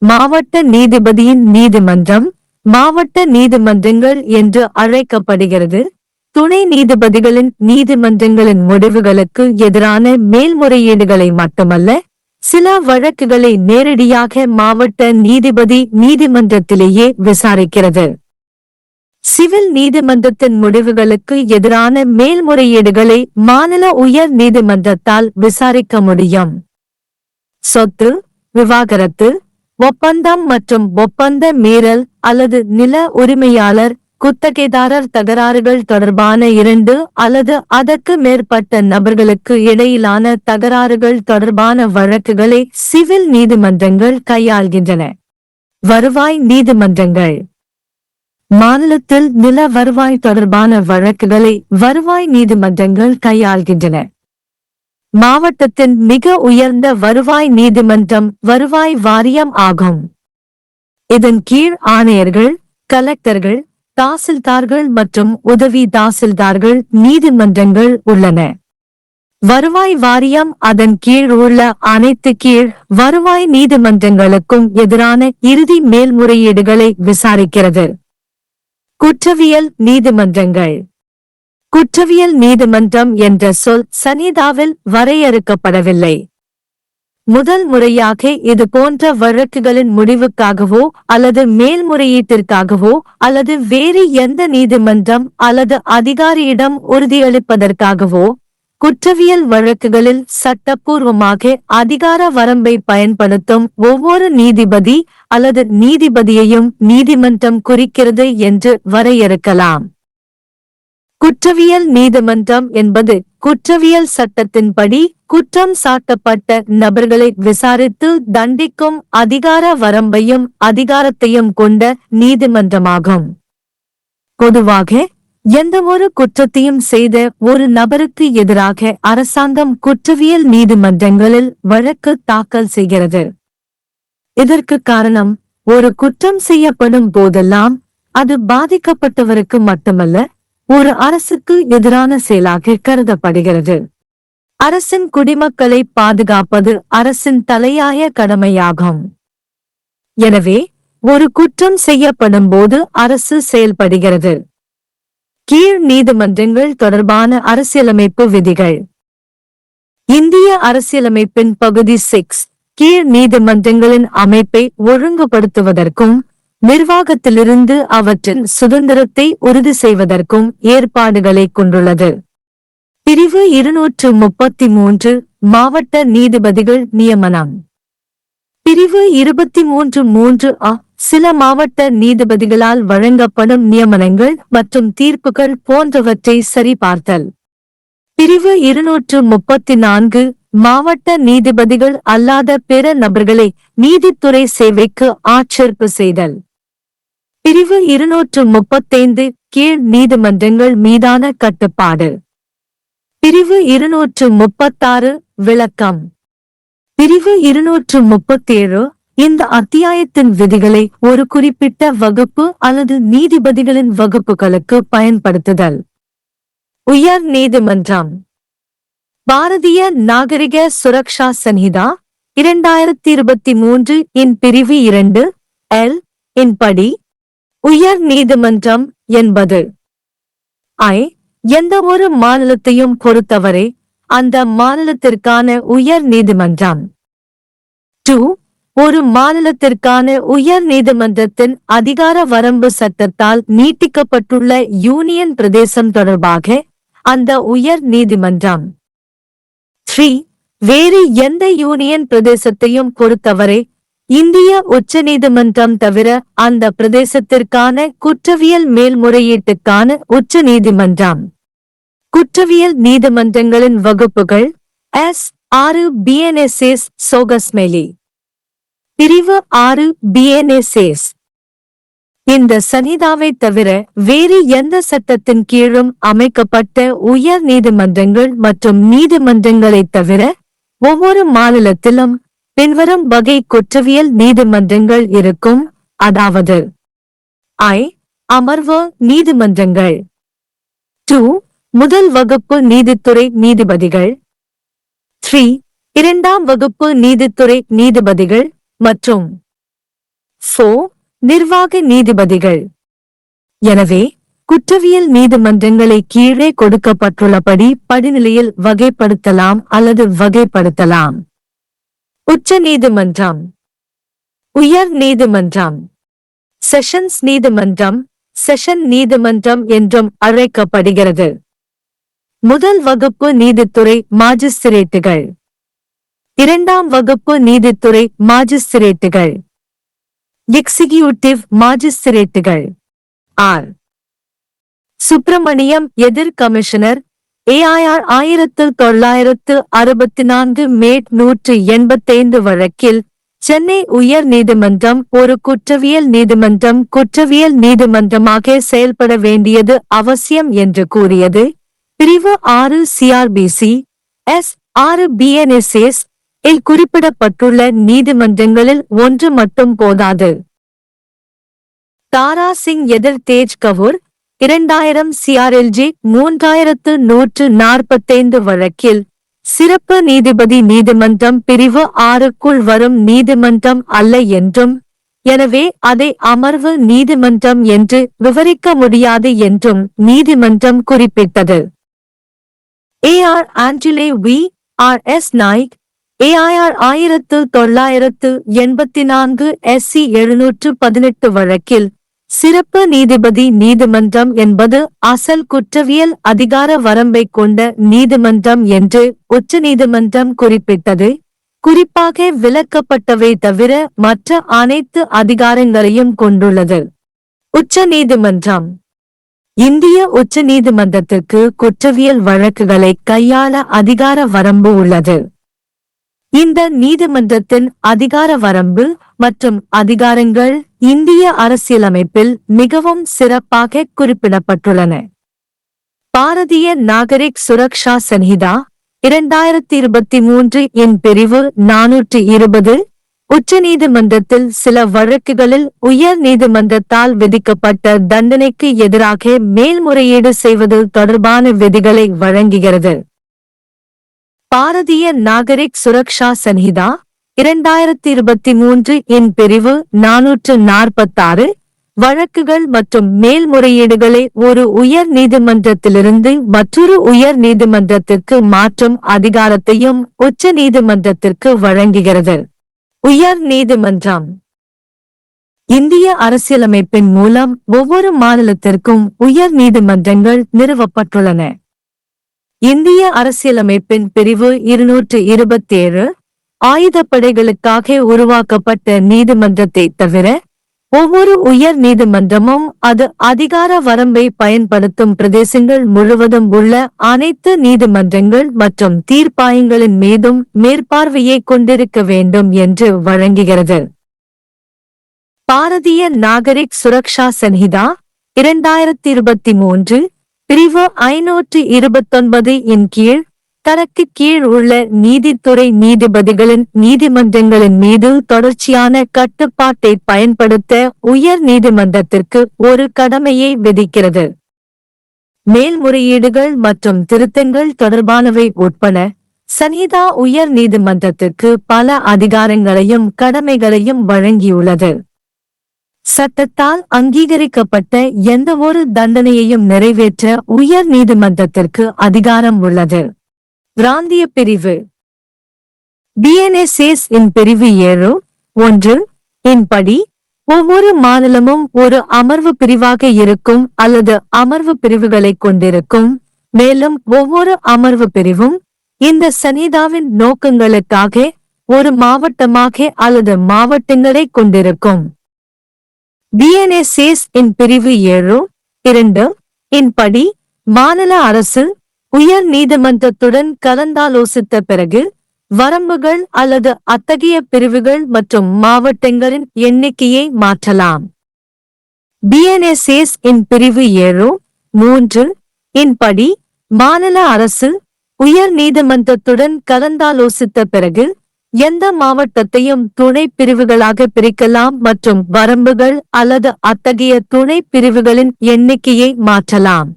மாவட்ட நீதிபதியின் நீதிமன்றம் மாவட்ட நீதிமன்றங்கள் என்று அழைக்கப்படுகிறது. துணை நீதிபதிகளின் நீதிமன்றங்களின் முடிவுகளுக்கு எதிரான மேல்முறையீடுகளை மட்டுமல்ல, சில வழக்குகளை நேரடியாக மாவட்ட நீதிபதி நீதிமன்றத்திலேயே விசாரிக்கிறது. சிவில் நீதிமன்றத்தின் முடிவுகளுக்கு எதிரான மேல்முறையீடுகளை மாநில உயர் நீதிமன்றத்தால் விசாரிக்க முடியும். சொத்து, விவாகரத்து, ஒப்பந்தம் மற்றும் ஒப்பந்த மீறல் அல்லது நில உரிமையாளர் குத்தகைதாரர் தகராறுகள் தொடர்பான 2 அல்லது அதற்கு மேற்பட்ட நபர்களுக்கு இடையிலான தகராறுகள் தொடர்பான வழக்குகளை சிவில் நீதிமன்றங்கள் கையாள்கின்றன. வருவாய் நீதிமன்றங்கள் மாநிலத்தில் நில வருவாய் தொடர்பான வழக்குகளை வருவாய் நீதிமன்றங்கள் கையாள்கின்றன. மாவட்டத்தின் மிக உயர்ந்த வருவாய் நீதிமன்றம் வருவாய் வாரியம் ஆகும். இதன் கீழ் ஆணையர்கள், கலெக்டர்கள், தாசில்தார்கள் மற்றும் உதவி தாசில்தார்கள் நீதிமன்றங்கள் உள்ளன. வருவாய் வாரியம் அதன் கீழ் உள்ள அனைத்து கீழ் வருவாய் நீதிமன்றங்களுக்கும் எதிரான இறுதி மேல்முறையீடுகளை விசாரிக்கிறது. குற்றவியல் நீதிமன்றங்கள் குற்றவியல் நீதிமன்றம் என்ற சொல் சனீதாவில் வரையறுக்கப்படவில்லை. முதல் முறையாக இது போன்ற வழக்குகளின் முடிவுக்காகவோ அல்லது மேல்முறையீட்டிற்காகவோ அல்லது வேறு எந்த நீதிமன்றம் அல்லது அதிகாரியிடம் உறுதியளிப்பதற்காகவோ குற்றவியல் வழக்குகளில் சட்டப்பூர்வமாக அதிகார வரம்பை பயன்படுத்தும் ஒவ்வொரு நீதிபதி அல்லது நீதிபதியையும் நீதிமன்றம் குறிக்கிறது என்று வரையறுக்கலாம். குற்றவியல் நீதிமன்றம் என்பது குற்றவியல் சட்டத்தின்படி குற்றம் சாட்டப்பட்ட நபர்களை விசாரித்து தண்டிக்கும் அதிகார வரம்பையும் அதிகாரத்தையும் கொண்ட நீதிமன்றமாகும். பொதுவாக எந்தவொரு குற்றத்தையும் செய்த ஒரு நபருக்கு எதிராக அரசாங்கம் குற்றவியல் நீதிமன்றங்களில் வழக்கு தாக்கல் செய்கிறது. இதற்கு காரணம், ஒரு குற்றம் செய்யப்படும் போதெல்லாம் அது பாதிக்கப்பட்டவருக்கு மட்டுமல்ல, ஒரு அரசுக்கு எதிரான செயலாக கருதப்படுகிறது. அரசின் குடிமக்களை பாதுகாப்பது அரசின் தலையாய கடமையாகும். எனவே ஒரு குற்றம் செய்யப்படும் போது அரசு செயல்படுகிறது. கீழ் நீதிமன்றங்கள் தொடர்பான அரசியலமைப்பு விதிகள். இந்திய அரசியலமைப்பின் பகுதி 6 கீழ் நீதிமன்றங்களின் அமைப்பை ஒழுங்குபடுத்துவதற்கும் நிர்வாகத்திலிருந்து அவற்றின் சுதந்திரத்தை உறுதி செய்வதற்கும் ஏற்பாடுகளை கொண்டுள்ளது. பிரிவு 233 மாவட்ட நீதிபதிகள் நியமனம். பிரிவு 23(3)(a) சில மாவட்ட நீதிபதிகளால் வழங்கப்படும் நியமனங்கள் மற்றும் தீர்ப்புகள் போன்றவற்றை சரிபார்த்தல். பிரிவு 234 மாவட்ட நீதிபதிகள் அல்லாத பிற நபர்களை நீதித்துறை சேவைக்கு ஆட்சேர்ப்பு செய்தல். பிரிவு 235 கீழ் நீதிமன்றங்கள் மீதான கட்டுப்பாடு. பிரிவு 236 விளக்கம். பிரிவு 237 இந்த அத்தியாயத்தின் விதிகளை ஒரு குறிப்பிட்ட வகுப்பு அல்லது நீதிபதிகளின் வகுப்புகளுக்கு பயன்படுத்துதல். உயர் நீதிமன்றம். பாரதிய நாகரிக சுரக்ஷா சன்ஹிதா 2023 இன் பிரிவு 2(L) இன் படி உயர் நீதிமன்றம் என்பது எந்த ஒரு மாநிலத்தையும் பொறுத்தவரை அந்த மாநிலத்திற்கான உயர் நீதிமன்றம். ஒரு மாநிலத்திற்கான உயர் நீதிமன்றத்தின் அதிகார வரம்பு சட்டத்தால் நீட்டிக்கப்பட்டுள்ள யூனியன் பிரதேசம் தொடர்பாக அந்த உயர் நீதிமன்றம் 3. வேறு எந்த யூனியன் பிரதேசத்தையும் பொறுத்தவரை இந்திய உச்சநீதிமன்றம் தவிர அந்த பிரதேசத்திற்கான குற்றவியல் மேல்முறையீட்டுக்கான உச்ச நீதிமன்றம். குற்றவியல் நீதிமன்றங்களின் வகுப்புகள் S6 BNSS சோகஸ்மெலி பிரிவு 6 BNSS. இந்த சனிதாவை தவிர வேறு எந்த சட்டத்தின் கீழும் அமைக்கப்பட்ட உயர் நீதிமன்றங்கள் மற்றும் நீதிமன்றங்களைத் தவிர ஒவ்வொரு மாநிலத்திலும் பின்வரும் வகை குற்றவியல் நீதிமன்றங்கள் இருக்கும், அதாவது அமர்வு நீதிமன்றங்கள். 2. முதல் வகுப்பு நீதித்துறை நீதிபதிகள். 3. இரண்டாம் வகுப்பு நீதித்துறை நீதிபதிகள் மற்றும் 4. நிர்வாக நீதிபதிகள். எனவே குற்றவியல் நீதிமன்றங்களை கீழே கொடுக்கப்பட்டுள்ளபடி படிநிலையில் வகைப்படுத்தலாம் அல்லது வகைப்படுத்தலாம். உச்ச நீதிமன்றம், உயர் நீதிமன்றம், செஷன்ஸ் நீதிமன்றம், செஷன் நீதிமன்றம் என்றும் அழைக்கப்படுகிறது. முதல் வகுப்பு நீதித்துறை மாஜிஸ்திரேட்டுகள். இரண்டாம் வகுப்பு நீதித்துறை மாஜிஸ்திரேட்டுகள். எக்ஸிகியூட்டிவ் மாஜிஸ்திரேட்டுகள். ஆர். சுப்பிரமணியம் எதிர் கமிஷனர் AIR 1964 மேட் 185 வழக்கில் சென்னை உயர் நீதிமன்றம் ஒரு குற்றவியல் நீதிமன்றம் குற்றவியல் நீதிமன்றமாக செயல்பட வேண்டியது அவசியம் என்று கூறியது. பிரிவு 6 CRBC S6 BNSS இல் குறிப்பிடப்பட்டுள்ள நீதிமன்றங்களில் ஒன்று மட்டும் போதாது. தாரா சிங் எதிர் தேஜ் கவுர் 2000 CRLG 3145 வழக்கில் சிறப்பு நீதிபதி நீதிமன்றம் பிரிவு 6க்குள் வரும் நீதிமன்றம் அல்ல என்றும், எனவே அதை அமர்வு நீதிமன்றம் என்று விவரிக்க முடியாது என்றும் நீதிமன்றம் குறிப்பிட்டது. AR ஆண்டலே V. R. S. நாய்க் AIR 1984 SC 718 வழக்கில் சிறப்பு நீதிபதி நீதிமன்றம் என்பது அசல் குற்றவியல் அதிகார வரம்பை கொண்ட நீதிமன்றம் என்று உச்சநீதிமன்றம் குறிப்பிட்டது. குறிப்பாக விலக்கப்பட்டவை தவிர மற்ற அனைத்து அதிகாரங்களையும் கொண்டுள்ளது. உச்ச நீதிமன்றம். இந்திய உச்ச நீதிமன்றத்திற்கு குற்றவியல் வழக்குகளை கையாள அதிகார வரம்பு உள்ளது. இந்த நீதிமன்றத்தின் அதிகார வரம்பு மற்றும் அதிகாரங்கள் இந்திய அரசியலமைப்பில் மிகவும் சிறப்பாக குறிப்பிடப்பட்டுள்ளன. பாரதிய நாகரிக் சுரக்ஷா சன்ஹிதா 2023 இன் பிரிவு 420 உச்சநீதிமன்றத்தில் சில வழக்குகளில் உயர் நீதிமன்றத்தால் விதிக்கப்பட்ட தண்டனைக்கு எதிராக மேல்முறையீடு செய்வது தொடர்பான விதிகளை வழங்குகிறது. பாரதிய நாகரிக் சுரக்ஷா சன்ஹிதா 2023 இன் பிரிவு 446 வழக்குகள் மற்றும் மேல்முறையீடுகளை ஒரு உயர் நீதிமன்றத்திலிருந்து மற்றொரு உயர் நீதிமன்றத்திற்கு மாற்றும் அதிகாரத்தையும் உச்ச நீதிமன்றத்திற்கு வழங்குகிறது. உயர் நீதிமன்றம். இந்திய அரசியலமைப்பின் மூலம் ஒவ்வொரு மாநிலத்திற்கும் உயர் நீதிமன்றங்கள் நிறுவப்பட்டுள்ளன. இந்திய அரசியலமைப்பின் பிரிவு 227 ஆயுதப்படைகளுக்காக உருவாக்கப்பட்ட நீதிமன்றத்தை தவிர ஒவ்வொரு உயர் நீதிமன்றமும் அது அதிகார வரம்பை பயன்படுத்தும் பிரதேசங்கள் முழுவதும் உள்ள அனைத்து நீதிமன்றங்கள் மற்றும் தீர்ப்பாயங்களின் மீதும் மேற்பார்வையை கொண்டிருக்க வேண்டும் என்று வழங்குகிறது. பாரதிய நாகரிக் சுரக்ஷா சன்ஹிதா 2023 பிரிவு 529 இன் கீழ் தனக்கு கீழ் உள்ள நீதித்துறை நீதிபதிகளின் நீதிமன்றங்களின் மீது தொடர்ச்சியான கட்டுப்பாட்டை பயன்படுத்த உயர் நீதிமன்றத்திற்கு ஒரு கடமையை விதிக்கிறது. மேல்முறையீடுகள் மற்றும் திருத்தங்கள் தொடர்பானவை உட்பட சன்ஹிதா உயர் நீதிமன்றத்திற்கு பல அதிகாரங்களையும் கடமைகளையும் வழங்கியுள்ளது. சட்டத்தால் அங்கீகரிக்கப்பட்ட எந்தவொரு தண்டனையையும் நிறைவேற்ற உயர் நீதிமன்றத்திற்கு அதிகாரம் உள்ளது. பிராந்திய பிரிவு. BNSS இன் பிரிவு 7 1 இன் படி ஒவ்வொரு மாநிலமும் ஒரு அமர்வு பிரிவாக இருக்கும் அல்லது அமர்வு பிரிவுகளை கொண்டிருக்கும். மேலும் ஒவ்வொரு அமர்வு பிரிவும் இந்த சன்னிதாவின் நோக்கங்களுக்காக ஒரு மாவட்டமாக அல்லது மாவட்டங்களை கொண்டிருக்கும். BNSS இன் பிரிவு 7(2) இன் படி மாநில அரசு உயர் நீதிமன்றத்துடன் கலந்தாலோசித்த பிறகு வரம்புகள் அல்லது அத்தகைய பிரிவுகள் மற்றும் மாவட்டங்களின் எண்ணிக்கையை மாற்றலாம். BNSS இன் பிரிவு 7(3) இன் படி மாநில அரசு உயர் நீதிமன்றத்துடன் கலந்தாலோசித்த பிறகு எந்த மாவட்டத்தையும் துணை பிரிவுகளாக பிரிக்கலாம் மற்றும் வரம்புகள் அல்லது அத்தகைய துணை பிரிவுகளின் எண்ணிக்கையை மாற்றலாம்.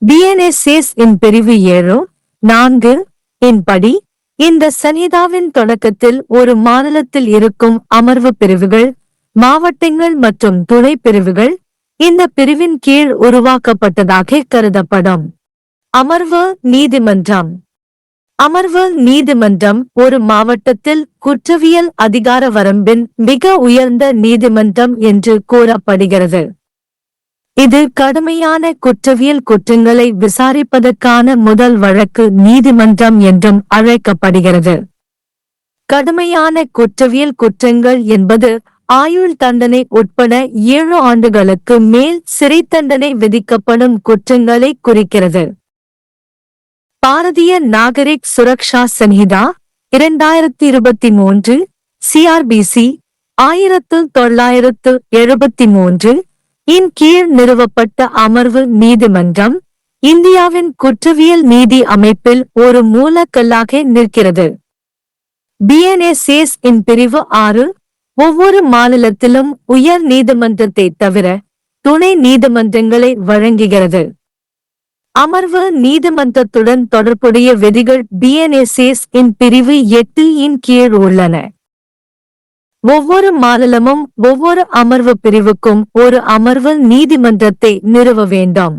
BNSS இன் பிரிவு 7(4) இன் படி இந்த சன்னிதாவின் தொடக்கத்தில் ஒரு மாநிலத்தில் இருக்கும் அமர்வு பிரிவுகள், மாவட்டங்கள் மற்றும் துணை பிரிவுகள் இந்த பிரிவின் கீழ் உருவாக்கப்பட்டதாக கருதப்படும். அமர்வு நீதிமன்றம். அமர்வு நீதிமன்றம் ஒரு மாவட்டத்தில் குற்றவியல் அதிகார வரம்பின் மிக உயர்ந்த நீதிமன்றம் என்று கூறப்படுகிறது. இது கடுமையான குற்றவியல் குற்றங்களை விசாரிப்பதற்கான முதல் வழக்கு நீதிமன்றம் என்றும் அழைக்கப்படுகிறது. கடுமையான குற்றவியல் குற்றங்கள் என்பது ஆயுள் தண்டனை உட்பட 7 ஆண்டுகளுக்கு மேல் சிறை தண்டனை விதிக்கப்படும் குற்றங்களை குறிக்கிறது. பாரதிய நாகரிக் சுரக்ஷா சன்ஹிதா 2023 CRBC 1973 இன் கீழ் நிறுவப்பட்ட அமர்வு நீதிமன்றம் இந்தியாவின் குற்றவியல் நீதி அமைப்பில் ஒரு மூலக்கல்லாக நிற்கிறது. BNSS இன் பிரிவு 6 ஒவ்வொரு மாநிலத்திலும் உயர் நீதிமன்றத்தை தவிர துணை நீதிமன்றங்களை வழங்குகிறது. அமர்வு நீதிமன்றத்துடன் தொடர்புடைய விதிகள் BNSS இன் பிரிவு 8 இன் கீழ் உள்ளன. ஒவ்வொரு மாநிலமும் ஒவ்வொரு அமர்வு பிரிவுக்கும் ஒரு அமர்வு நீதிமன்றத்தை நிறுவ வேண்டும்.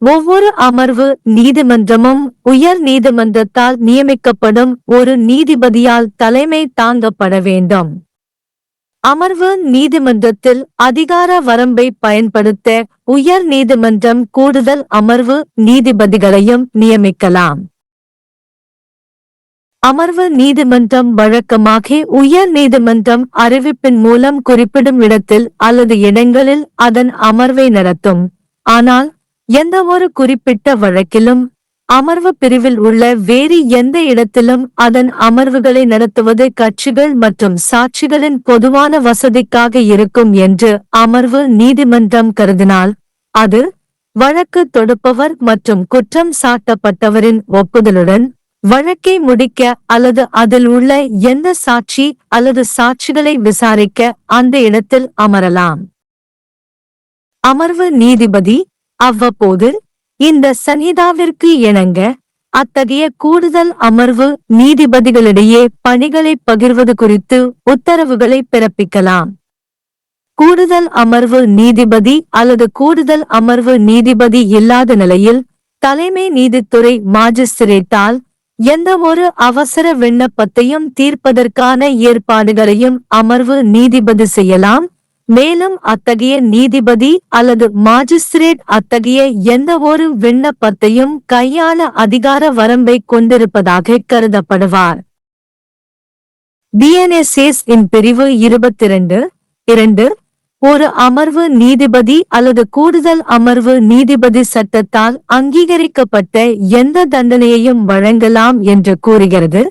ஒவ்வொரு அமர்வு நீதிமன்றமும் உயர் நீதிமன்றத்தால் நியமிக்கப்படும் ஒரு நீதிபதியால் தலைமை தாங்கப்பட வேண்டும். அமர்வு நீதிமன்றத்தில் அதிகார வரம்பை பயன்படுத்த உயர் நீதிமன்றம் கூடுதல் அமர்வு நீதிபதிகளையும் நியமிக்கலாம். அமர்வு நீதிமன்றம் வழக்கமாக உயர் நீதிமன்றம் அறிவிப்பின் மூலம் குறிப்பிடும் இடத்தில் அல்லது இடங்களில் அதன் அமர்வை நடத்தும். ஆனால் எந்தவொரு குறிப்பிட்ட வழக்கிலும் அமர்வு பிரிவில் உள்ள வேறு எந்த இடத்திலும் அதன் அமர்வுகளை நடத்துவது கட்சிகள் மற்றும் சாட்சிகளின் பொதுவான வசதிக்காக இருக்கும் என்று அமர்வு நீதிமன்றம் கருதினால் அது வழக்கு தொடுப்பவர் மற்றும் குற்றம் சாட்டப்பட்டவரின் ஒப்புதலுடன் வழக்கை முடிக்க அல்லது அதில் உள்ள எந்த சாட்சி அல்லது சாட்சிகளை விசாரிக்க அந்த இடத்தில் அமரலாம். அமர்வு நீதிபதி அவ்வப்போது இந்த சன்ஹிதாவிற்கு இணங்க அத்தகைய கூடுதல் அமர்வு நீதிபதிகளிடையே பணிகளை பகிர்வது குறித்து உத்தரவுகளை பிறப்பிக்கலாம். கூடுதல் அமர்வு நீதிபதி அல்லது கூடுதல் அமர்வு நீதிபதி இல்லாத நிலையில் தலைமை நீதித்துறை மாஜிஸ்திரேட்டால் எந்தவொரு அவசர விண்ணப்பத்தையும் தீர்ப்பதற்கான ஏற்பாடுகளையும் அமர்வு நீதிபதி செய்யலாம். மேலும் அத்தகைய நீதிபதி அல்லது மாஜிஸ்திரேட் அத்தகைய எந்தவொரு விண்ணப்பத்தையும் கையாள அதிகார வரம்பை கொண்டிருப்பதாக கருதப்படுவார். BNSS இன் பிரிவு 22(2) ஒரு அமர்வு நீதிபதி அல்லது கூடுதல் அமர்வு நீதிபதி சட்டத்தால் அங்கீகரிக்கப்பட்ட எந்த தண்டனையையும் வழங்கலாம் என்று கூறுகிறது.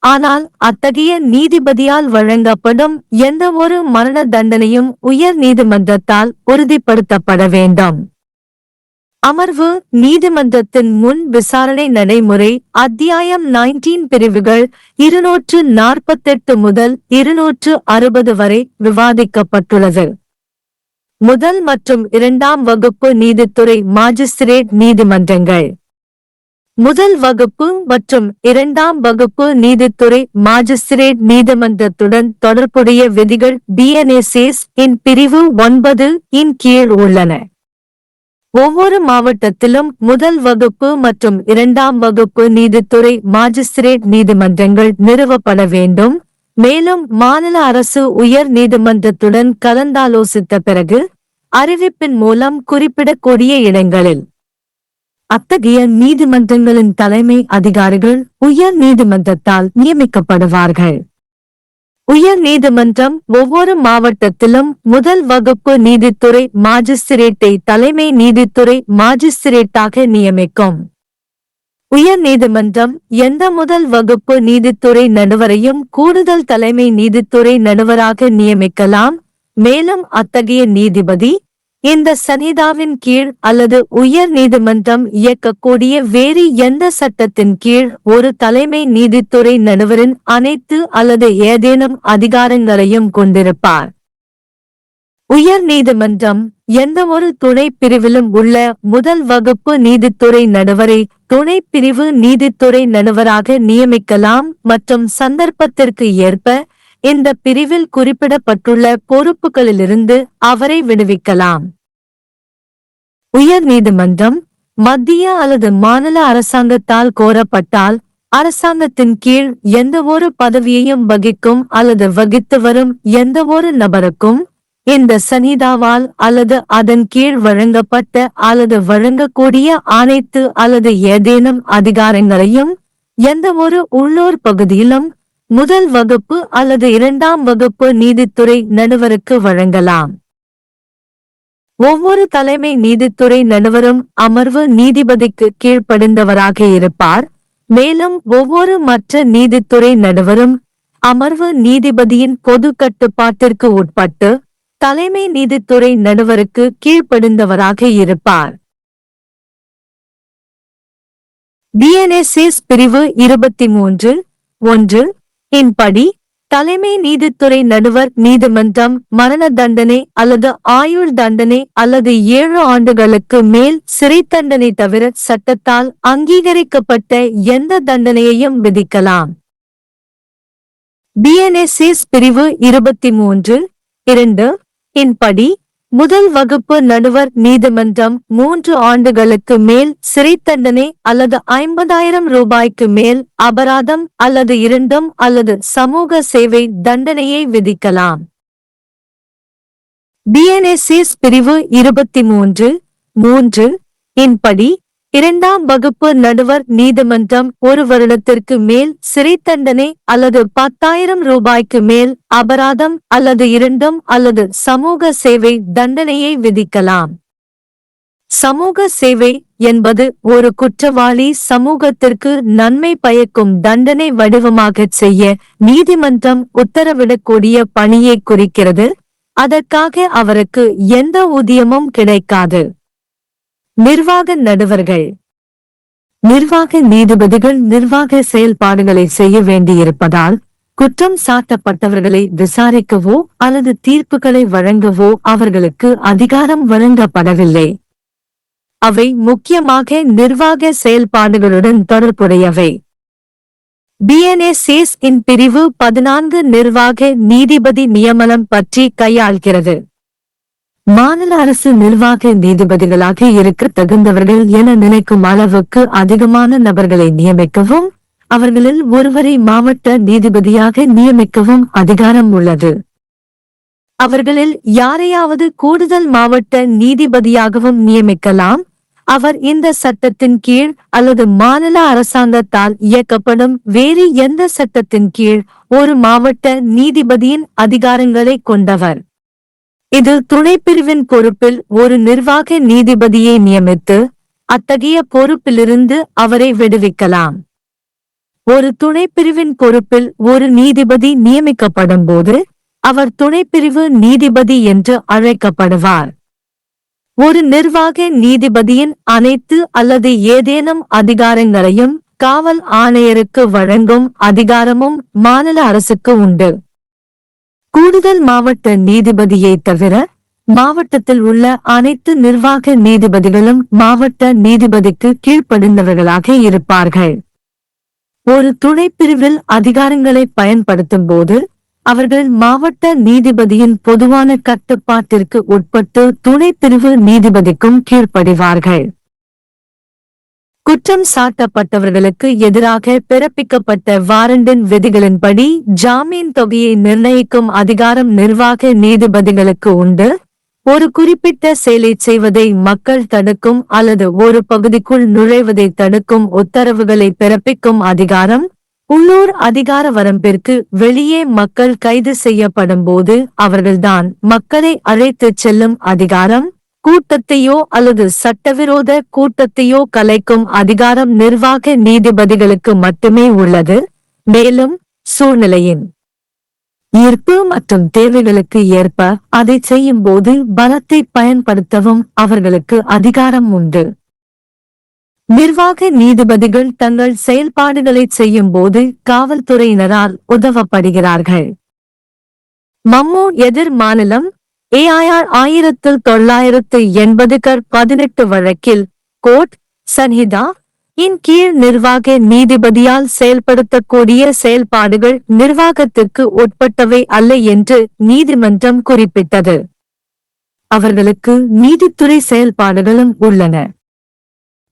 ஆனால் அத்தகைய நீதிபதியால் வழங்கப்படும் எந்தவொரு மரண தண்டனையும் உயர் நீதிமன்றத்தால் உறுதிப்படுத்தப்பட வேண்டும். அமர்வு நீதிமன்றத்தின் முன் விசாரணை நடைமுறை அத்தியாயம் 19 பிரிவுகள் 248 முதல் 260 வரை விவாதிக்கப்பட்டுள்ளது. முதல் மற்றும் 2ஆம் வகுப்பு நீதித்துறை மாஜிஸ்திரேட் நீதிமன்றங்கள். முதல் வகுப்பு மற்றும் 2ஆம் வகுப்பு நீதித்துறை மாஜிஸ்திரேட் நீதிமன்றத்துடன் தொடர்புடைய விதிகள் BNSS இன் பிரிவு 9 இன் கீழ் உள்ளன. ஒவ்வொரு மாவட்டத்திலும் முதல் வகுப்பு மற்றும் 2ஆம் வகுப்பு நீதித்துறை மாஜிஸ்திரேட் நீதிமன்றங்கள் நிறுவப்பட வேண்டும். மேலும் மாநில அரசு உயர் நீதிமன்றத்துடன் கலந்தாலோசித்த பிறகு அறிவிப்பின் மூலம் குறிப்பிடக்கூடிய இடங்களில் அத்தகைய நீதிமன்றங்களின் தலைமை அதிகாரிகள் உயர் நீதிமன்றத்தால் நியமிக்கப்படுவார்கள். உயர் நீதிமன்றம் ஒவ்வொரு மாவட்டத்திலும் முதல் வகுப்பு நீதித்துறை மாஜிஸ்திரேட்டை தலைமை நீதித்துறை மாஜிஸ்திரேட்டாக நியமிக்கும். உயர் நீதிமன்றம் எந்த முதல் வகுப்பு நீதித்துறை நடுவரையும் கூடுதல் தலைமை நீதித்துறை நடுவராக நியமிக்கலாம். மேலும் அத்தகைய நீதிபதி இந்த சன்ஹிதாவின் கீழ் அல்லது உயர் நீதிமன்றம் இயக்கக்கூடிய வேறு எந்த சட்டத்தின் கீழ் ஒரு தலைமை நீதித்துறை நடுவரின் அனைத்து அல்லது ஏதேனும் அதிகாரங்களையும் கொண்டிருப்பார். உயர் நீதிமன்றம் எந்த ஒரு துணை பிரிவிலும் உள்ள முதல் வகுப்பு நீதித்துறை நடுவரை துணை பிரிவு நீதித்துறை நடுவராக நியமிக்கலாம் மற்றும் சந்தர்ப்பத்திற்கு ஏற்ப இந்த பிரிவில் குறிப்பிடப்பட்டுள்ள பொறுப்புகளிலிருந்து அவரை விடுவிக்கலாம். உயர் நீதிமன்றம் மத்திய அல்லது மாநில அரசாங்கத்தால் கோரப்பட்டால் அரசாங்கத்தின் கீழ் எந்த ஒரு பதவியையும் வகிக்கும் அல்லது வகித்து வரும் எந்த ஒரு நபருக்கும் இந்த சன்ஹிதாவால் அல்லது அதன் கீழ் வழங்கப்பட்ட அல்லது வழங்கக்கூடிய அனைத்து அல்லது ஏதேனும் அதிகாரங்களையும் எந்த ஒரு உள்ளூர் பகுதியிலும் முதல் வகுப்பு அல்லது இரண்டாம் வகுப்பு நீதித்துறை நடுவருக்கு வழங்கலாம். ஒவ்வொரு தலைமை நீதித்துறை நடுவரும் அமர்வு நீதிபதிக்கு கீழ்ப்படிந்தவராக இருப்பார். மேலும் ஒவ்வொரு மற்ற நீதித்துறை நடுவரும் அமர்வு நீதிபதியின் பொது கட்டுப்பாட்டிற்கு உட்பட்டு தலைமை நீதித்துறை நடுவருக்கு கீழ்ப்படிந்தவராக இருப்பார். BNSS பிரிவு 23(1) இன் படி தலைமை நீதித்துறை நடுவர் நீதிமன்றம் மரண தண்டனை அல்லது ஆயுள் தண்டனை அல்லது 7 ஆண்டுகளுக்கு மேல் சிறை தண்டனை தவிர சட்டத்தால் அங்கீகரிக்கப்பட்ட எந்த தண்டனையையும் விதிக்கலாம். BNSS பிரிவு 23(2) இன் படி முதல் வகுப்பு நடுவர் நீதிமன்றம் 3 ஆண்டுகளுக்கு மேல் சிறை தண்டனை அல்லது 50,000 ரூபாய்க்கு மேல் அபராதம் அல்லது 2 அல்லது சமூக சேவை தண்டனையை விதிக்கலாம். BNSS பிரிவு 23(3) இன் படி இரண்டாம் வகுப்பு நடுவர் நீதிமன்றம் 1 வருடத்திற்கு மேல் சிறை தண்டனை அல்லது 10,000 ரூபாய்க்கு மேல் அபராதம் அல்லது 2 அல்லது சமூக சேவை தண்டனையை விதிக்கலாம். சமூக சேவை என்பது ஒரு குற்றவாளி சமூகத்திற்கு நன்மை பயக்கும் தண்டனை வடிவமாகச் செய்ய நீதிமன்றம் உத்தரவிடக்கூடிய பணியை குறிக்கிறது. அதற்காக அவருக்கு எந்த ஊதியமும் கிடைக்காது. நிர்வாக நடுவர்கள் நிர்வாக நீதிபதிகள் நிர்வாக செயல்பாடுகளை செய்ய வேண்டியிருப்பதால் குற்றம் சாட்டப்பட்டவர்களை விசாரிக்கவோ அல்லது தீர்ப்புகளை வழங்கவோ அவர்களுக்கு அதிகாரம் வழங்கப்படவில்லை. அவை முக்கியமாக நிர்வாக செயல்பாடுகளுடன் தொடர்புடையவை. BNSS இன் பிரிவு 14 நிர்வாக நீதிபதி நியமனம் பற்றி கையாள்கிறது. மாநில அரசு நிர்வாக நீதிபதிகளாக இருக்க தகுந்தவர்கள் என நினைக்கும் அளவுக்கு அதிகமான நபர்களை நியமிக்கவும் அவர்களில் ஒருவரை மாவட்ட நீதிபதியாக நியமிக்கவும் அதிகாரம் உள்ளது. அவர்களில் யாரையாவது கூடுதல் மாவட்ட நீதிபதியாகவும் நியமிக்கலாம். அவர் இந்த சட்டத்தின் கீழ் அல்லது மாநில அரசாங்கத்தால் இயக்கப்படும் வேறு எந்த சட்டத்தின் கீழ் ஒரு மாவட்ட நீதிபதியின் அதிகாரங்களை கொண்டவர். இது துணைப்பிரிவின் பொறுப்பில் ஒரு நிர்வாக நீதிபதியை நியமித்து அத்தகைய பொறுப்பிலிருந்து அவரை விடுவிக்கலாம். ஒரு துணைப்பிரிவின் பொறுப்பில் ஒரு நீதிபதி நியமிக்கப்படும் போது அவர் துணைப்பிரிவு நீதிபதி என்று அழைக்கப்படுவார். ஒரு நிர்வாக நீதிபதியின் அனைத்து அல்லது ஏதேனும் அதிகாரங்களையும் காவல் ஆணையருக்கு வழங்கும் அதிகாரமும் மாநில அரசுக்கு உண்டு. கூடுதல் மாவட்ட நீதிபதியை தவிர மாவட்டத்தில் உள்ள அனைத்து நிர்வாக நீதிபதிகளும் மாவட்ட நீதிபதிக்கு கீழ்ப்படிந்தவர்களாக இருப்பார்கள். ஒரு துணைப்பிரிவில் அதிகாரங்களை பயன்படுத்தும் போது அவர்கள் மாவட்ட நீதிபதியின் பொதுவான கட்டுப்பாட்டிற்கு உட்பட்டு துணைப்பிரிவு நீதிபதிக்கும் கீழ்ப்படிவார்கள். குற்றம் சாட்டப்பட்டவர்களுக்கு எதிராக பிறப்பிக்கப்பட்ட வாரண்டின் விதிகளின்படி ஜாமீன் தொகையை நிர்ணயிக்கும் அதிகாரம் நிர்வாக நீதிபதிகளுக்கு உண்டு. ஒரு குறிப்பிட்ட செயலைச் செய்வதை மக்கள் தடுக்கும் அல்லது ஒரு பகுதிக்குள் நுழைவதை தடுக்கும் உத்தரவுகளை பிறப்பிக்கும் அதிகாரம், உள்ளூர் அதிகார வரம்பிற்கு வெளியே மக்கள் கைது செய்யப்படும் போது அவர்கள்தான் மக்களை அழைத்துச் செல்லும் அதிகாரம், கூட்டத்தையோ அல்லது சட்டவிரோத கூட்டத்தையோ கலைக்கும் அதிகாரம் நிர்வாக நீதிபதிகளுக்கு மட்டுமே உள்ளது. மேலும் சூழ்நிலையின் ஈர்ப்பு மற்றும் தேவைகளுக்கு ஏற்ப அதை செய்யும் போது பலத்தை பயன்படுத்தவும் அவர்களுக்கு அதிகாரம் உண்டு. நிர்வாக நீதிபதிகள் தங்கள் செயல்பாடுகளை செய்யும் போது காவல்துறையினரால் உதவப்படுகிறார்கள். மம்மு எதிர் மாநிலம் AIR 1980 வழக்கில் கோர்ட் சன்ஹிதா இன் கீழ் நிர்வாக நீதிபதியால் செயல்படுத்தக்கூடிய செயல்பாடுகள் நிர்வாகத்திற்கு உட்பட்டவை அல்ல என்று நீதிமன்றம் குறிப்பிட்டது. அவர்களுக்கு நீதித்துறை செயல்பாடுகளும் உள்ளன.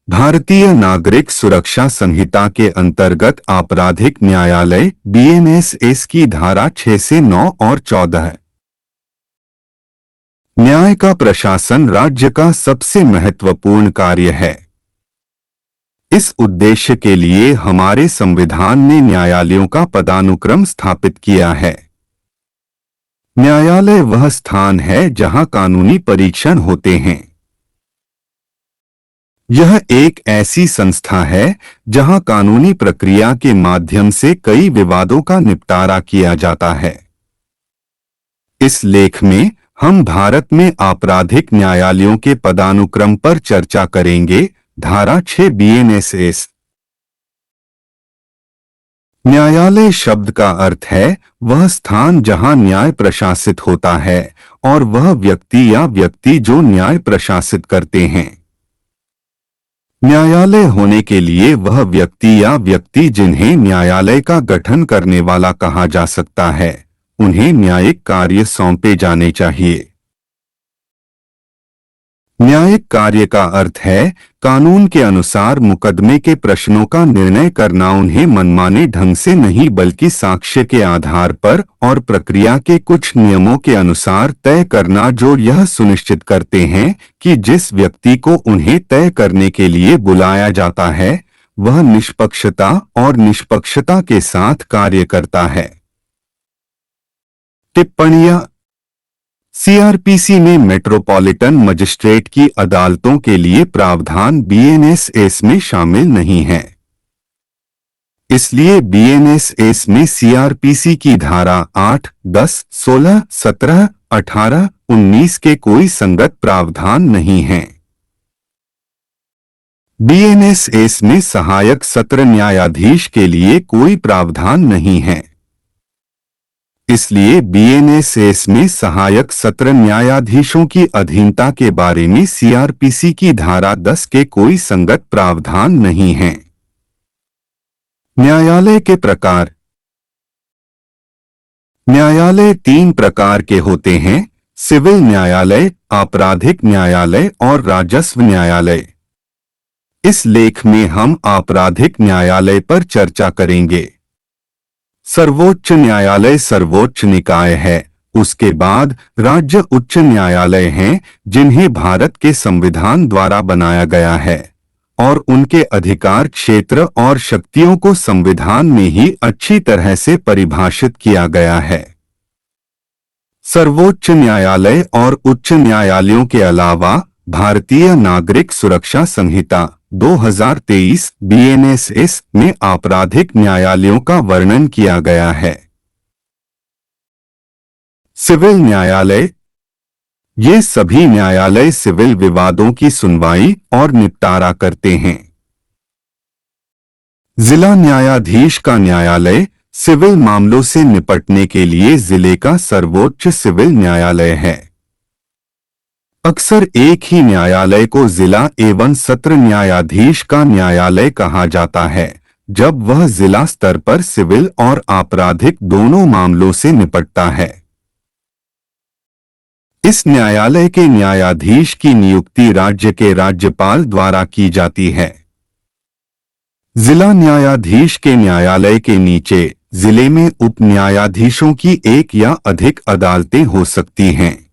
भारतीय नागरिक सुरक्षा संहिता के अंतर्गत आपराधिक न्यायालय BNSS की धारा 6 से 9 और 14 है। न्याय का प्रशासन राज्य का सबसे महत्वपूर्ण कार्य है। इस उद्देश्य के लिए हमारे संविधान ने न्यायालयों का पदानुक्रम स्थापित किया है। न्यायालय वह स्थान है जहां कानूनी परीक्षण होते हैं। यह एक ऐसी संस्था है जहां कानूनी प्रक्रिया के माध्यम से कई विवादों का निपटारा किया जाता है। इस लेख में हम भारत में आपराधिक न्यायालयों के पदानुक्रम पर चर्चा करेंगे। धारा 6 BNSS। न्यायालय शब्द का अर्थ है वह स्थान जहां न्याय प्रशासित होता है और वह व्यक्ति या व्यक्ति जो न्याय प्रशासित करते हैं। न्यायालय होने के लिए वह व्यक्ति या व्यक्ति जिन्हें न्यायालय का गठन करने वाला कहा जा सकता है, उन्हें न्यायिक कार्य सौंपे जाने चाहिए। न्यायिक कार्य का अर्थ है कानून के अनुसार मुकदमे के प्रश्नों का निर्णय करना, उन्हें मनमाने ढंग से नहीं बल्कि साक्ष्य के आधार पर और प्रक्रिया के कुछ नियमों के अनुसार तय करना, जो यह सुनिश्चित करते हैं कि जिस व्यक्ति को उन्हें तय करने के लिए बुलाया जाता है वह निष्पक्षता और निष्पक्षता के साथ कार्य करता है। टिप्पणियां। CRPC में मेट्रोपॉलिटन मजिस्ट्रेट की अदालतों के लिए प्रावधान BNSS में शामिल नहीं है। इसलिए BNSS में CRPC की धारा 8, 10, 16, 17, 18, 19 के कोई संगत प्रावधान नहीं है। BNSS में सहायक सत्र न्यायाधीश के लिए कोई प्रावधान नहीं है। इसलिए BNSS में सहायक सत्र न्यायाधीशों की अधीनता के बारे में CRPC की धारा 10 के कोई संगत प्रावधान नहीं है। न्यायालय के प्रकार। न्यायालय 3 प्रकार के होते हैं: सिविल न्यायालय, आपराधिक न्यायालय और राजस्व न्यायालय। इस लेख में हम आपराधिक न्यायालय पर चर्चा करेंगे। सर्वोच्च न्यायालय सर्वोच्च निकाय है। उसके बाद राज्य उच्च न्यायालय हैं, जिन्हें भारत के संविधान द्वारा बनाया गया है और उनके अधिकार क्षेत्र और शक्तियों को संविधान में ही अच्छी तरह से परिभाषित किया गया है। सर्वोच्च न्यायालय और उच्च न्यायालयों के अलावा भारतीय नागरिक सुरक्षा संहिता 2023 BNSS में आपराधिक न्यायालयों का वर्णन किया गया है। सिविल न्यायालय। ये सभी न्यायालय सिविल विवादों की सुनवाई और निपटारा करते हैं। जिला न्यायाधीश का न्यायालय सिविल मामलों से निपटने के लिए जिले का सर्वोच्च सिविल न्यायालय है। अक्सर एक ही न्यायालय को जिला एवं सत्र न्यायाधीश का न्यायालय कहा जाता है, जब वह जिला स्तर पर सिविल और आपराधिक दोनों मामलों से निपटता है। इस न्यायालय के न्यायाधीश की नियुक्ति राज्य के राज्यपाल द्वारा की जाती है। जिला न्यायाधीश के न्यायालय के नीचे जिले में उप न्यायाधीशों की एक या अधिक अदालतें हो सकती हैं।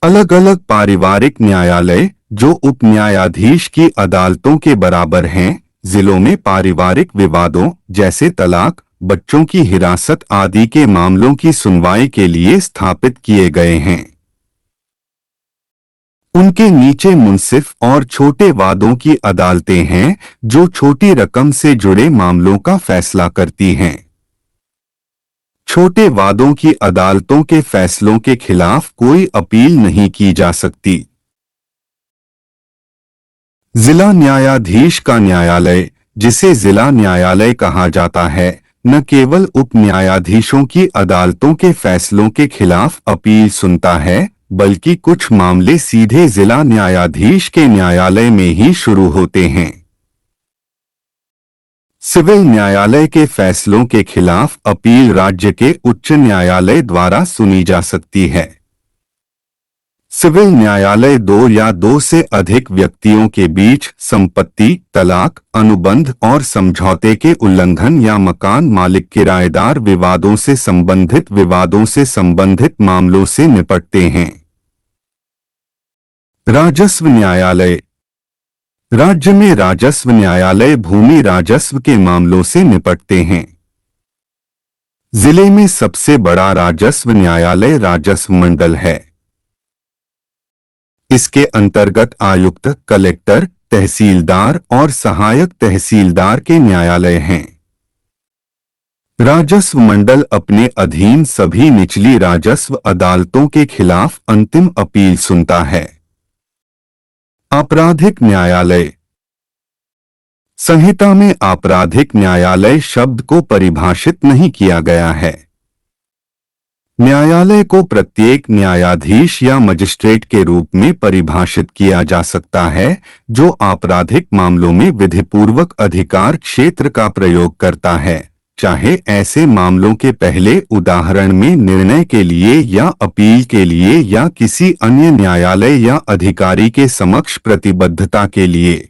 अलग अलग पारिवारिक न्यायालय जो उप न्यायाधीश की अदालतों के बराबर हैं, जिलों में पारिवारिक विवादों जैसे तलाक, बच्चों की हिरासत आदि के मामलों की सुनवाई के लिए स्थापित किए गए हैं। उनके नीचे मुंसिफ और छोटे वादों की अदालतें हैं जो छोटी रकम से जुड़े मामलों का फैसला करती हैं। छोटे वादों की अदालतों के फैसलों के खिलाफ कोई अपील नहीं की जा सकती। जिला न्यायाधीश का न्यायालय, जिसे जिला न्यायालय कहा जाता है, न केवल उप न्यायाधीशों की अदालतों के फैसलों के खिलाफ अपील सुनता है, बल्कि कुछ मामले सीधे जिला न्यायाधीश के न्यायालय में ही शुरू होते हैं। सिविल न्यायालय के फैसलों के खिलाफ अपील राज्य के उच्च न्यायालय द्वारा सुनी जा सकती है। सिविल न्यायालय दो या दो से अधिक व्यक्तियों के बीच संपत्ति, तलाक, अनुबंध और समझौते के उल्लंघन या मकान मालिक किराएदार विवादों से संबंधित मामलों से निपटते हैं। राजस्व न्यायालय। राज्य में राजस्व न्यायालय भूमि राजस्व के मामलों से निपटते हैं। जिले में सबसे बड़ा राजस्व न्यायालय राजस्व मंडल है। इसके अंतर्गत आयुक्त, कलेक्टर, तहसीलदार और सहायक तहसीलदार के न्यायालय हैं। राजस्व मंडल अपने अधीन सभी निचली राजस्व अदालतों के खिलाफ अंतिम अपील सुनता है। आपराधिक न्यायालय। संहिता में आपराधिक न्यायालय शब्द को परिभाषित नहीं किया गया है। न्यायालय को प्रत्येक न्यायाधीश या मजिस्ट्रेट के रूप में परिभाषित किया जा सकता है जो आपराधिक मामलों में विधिपूर्वक अधिकार क्षेत्र का प्रयोग करता है, चाहे ऐसे मामलों के पहले उदाहरण में निर्णय के लिए या अपील के लिए या किसी अन्य न्यायालय या अधिकारी के समक्ष प्रतिबद्धता के लिए।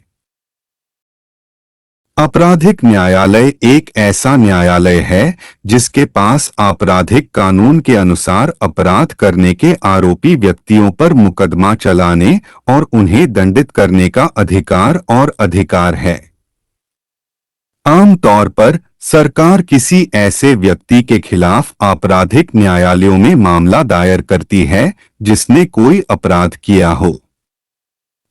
आपराधिक न्यायालय एक ऐसा न्यायालय है जिसके पास आपराधिक कानून के अनुसार अपराध करने के आरोपी व्यक्तियों पर मुकदमा चलाने और उन्हें दंडित करने का अधिकार है। आमतौर पर सरकार किसी ऐसे व्यक्ति के खिलाफ आपराधिक न्यायालयों में मामला दायर करती है जिसने कोई अपराध किया हो।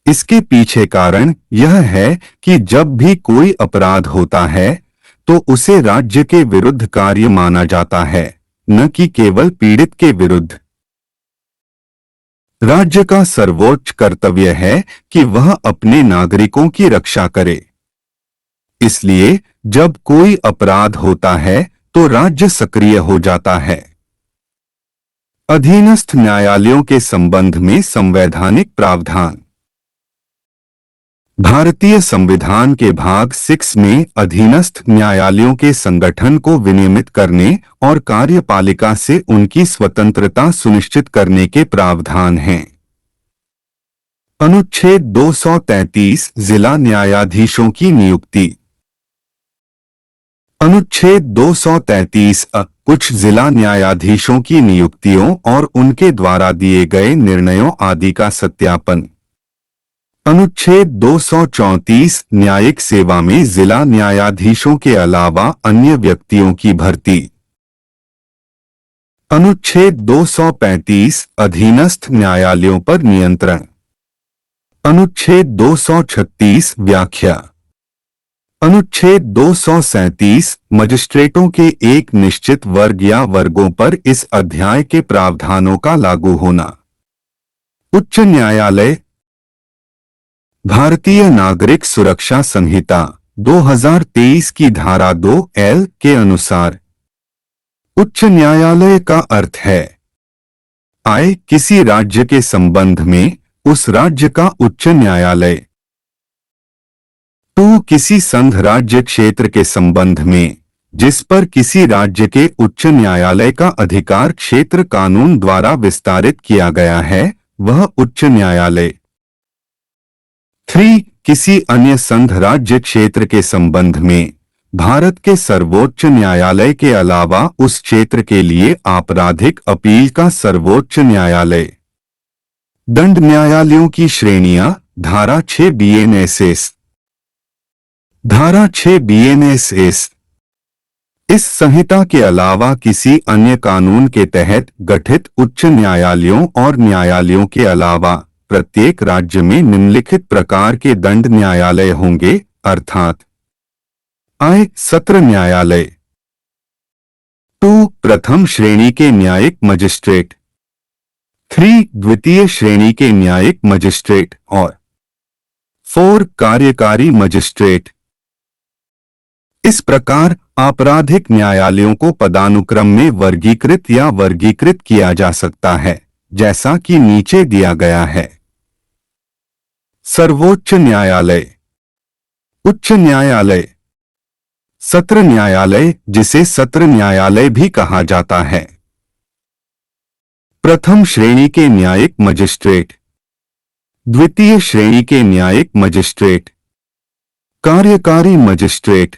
इसके पीछे कारण यह है कि जब भी कोई अपराध होता है तो उसे राज्य के विरुद्ध कार्य माना जाता है, न कि केवल पीड़ित के विरुद्ध। राज्य का सर्वोच्च कर्तव्य है कि वह अपने नागरिकों की रक्षा करे। इसलिए जब कोई अपराध होता है तो राज्य सक्रिय हो जाता है। अधीनस्थ न्यायालयों के संबंध में संवैधानिक प्रावधान। भारतीय संविधान के भाग 6 में अधीनस्थ न्यायालयों के संगठन को विनियमित करने और कार्यपालिका से उनकी स्वतंत्रता सुनिश्चित करने के प्रावधान हैं। अनुच्छेद 233 जिला न्यायाधीशों की नियुक्ति। अनुच्छेद 233 कुछ जिला न्यायाधीशों की नियुक्तियों और उनके द्वारा दिए गए निर्णयों आदि का सत्यापन। अनुच्छेद 234 न्यायिक सेवा में जिला न्यायाधीशों के अलावा अन्य व्यक्तियों की भर्ती। अनुच्छेद 235 अधीनस्थ न्यायालयों पर नियंत्रण। अनुच्छेद 236 व्याख्या। अनुच्छेद 237 मजिस्ट्रेटों के एक निश्चित वर्ग या वर्गों पर इस अध्याय के प्रावधानों का लागू होना। उच्च न्यायालय। भारतीय नागरिक सुरक्षा संहिता 2023 की धारा 2L के अनुसार उच्च न्यायालय का अर्थ है आय किसी राज्य के संबंध में उस राज्य का उच्च न्यायालय। 2 किसी संघ राज्य क्षेत्र के संबंध में जिस पर किसी राज्य के उच्च न्यायालय का अधिकार क्षेत्र कानून द्वारा विस्तारित किया गया है वह उच्च न्यायालय। 3 किसी अन्य संघ राज्य क्षेत्र के संबंध में भारत के सर्वोच्च न्यायालय के अलावा उस क्षेत्र के लिए आपराधिक अपील का सर्वोच्च न्यायालय। दंड न्यायालयों की श्रेणियां। धारा 6 बीएनएसएस। धारा 6 बीएनएसएस इस संहिता के अलावा किसी अन्य कानून के तहत गठित उच्च न्यायालयों और न्यायालयों के अलावा प्रत्येक राज्य में निम्नलिखित प्रकार के दंड न्यायालय होंगे, अर्थात I सत्र न्यायालय। 2 प्रथम श्रेणी के न्यायिक मजिस्ट्रेट। 3 द्वितीय श्रेणी के न्यायिक मजिस्ट्रेट और 4 कार्यकारी मजिस्ट्रेट। इस प्रकार आपराधिक न्यायालयों को पदानुक्रम में वर्गीकृत किया जा सकता है, जैसा कि नीचे दिया गया है। सर्वोच्च न्यायालय, उच्च न्यायालय, सत्र न्यायालय जिसे सत्र न्यायालय भी कहा जाता है, प्रथम श्रेणी के न्यायिक मजिस्ट्रेट, द्वितीय श्रेणी के न्यायिक मजिस्ट्रेट, कार्यकारी मजिस्ट्रेट।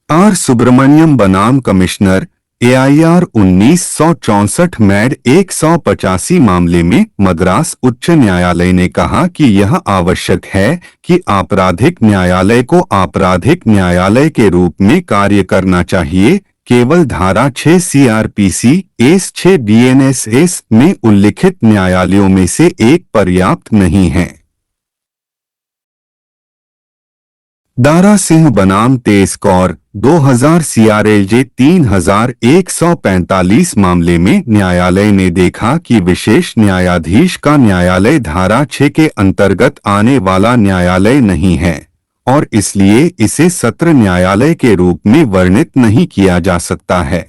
आर सुब्रमण्यम बनाम कमिश्नर AIR 1964 मैड 185 मामले में मद्रास उच्च न्यायालय ने कहा कि यह आवश्यक है कि आपराधिक न्यायालय को आपराधिक न्यायालय के रूप में कार्य करना चाहिए। केवल धारा 6 CRPC एस 6 BNSS में उल्लिखित न्यायालयों में से एक पर्याप्त नहीं है। दारा सिंह बनाम तेज कौर 2000 CRLJ 3145 मामले में न्यायालय ने देखा कि विशेष न्यायाधीश का न्यायालय धारा 6 के अंतर्गत आने वाला न्यायालय नहीं है और इसलिए इसे सत्र न्यायालय के रूप में वर्णित नहीं किया जा सकता है।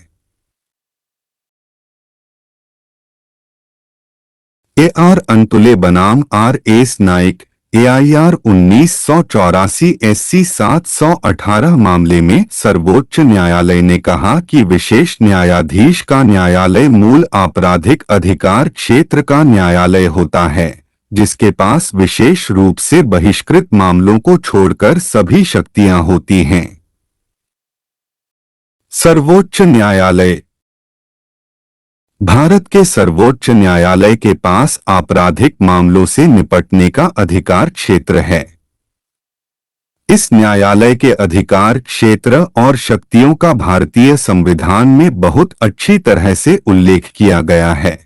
AR अंतुले बनाम RS नाइक AIR 1984 SC 718 मामले में सर्वोच्च न्यायालय ने कहा कि विशेष न्यायाधीश का न्यायालय मूल आपराधिक अधिकार क्षेत्र का न्यायालय होता है, जिसके पास विशेष रूप से बहिष्कृत मामलों को छोड़कर सभी शक्तियां होती हैं। सर्वोच्च न्यायालय, भारत के सर्वोच्च न्यायालय के पास आपराधिक मामलों से निपटने का अधिकार क्षेत्र है। इस न्यायालय के अधिकार क्षेत्र और शक्तियों का भारतीय संविधान में बहुत अच्छी तरह से उल्लेख किया गया है।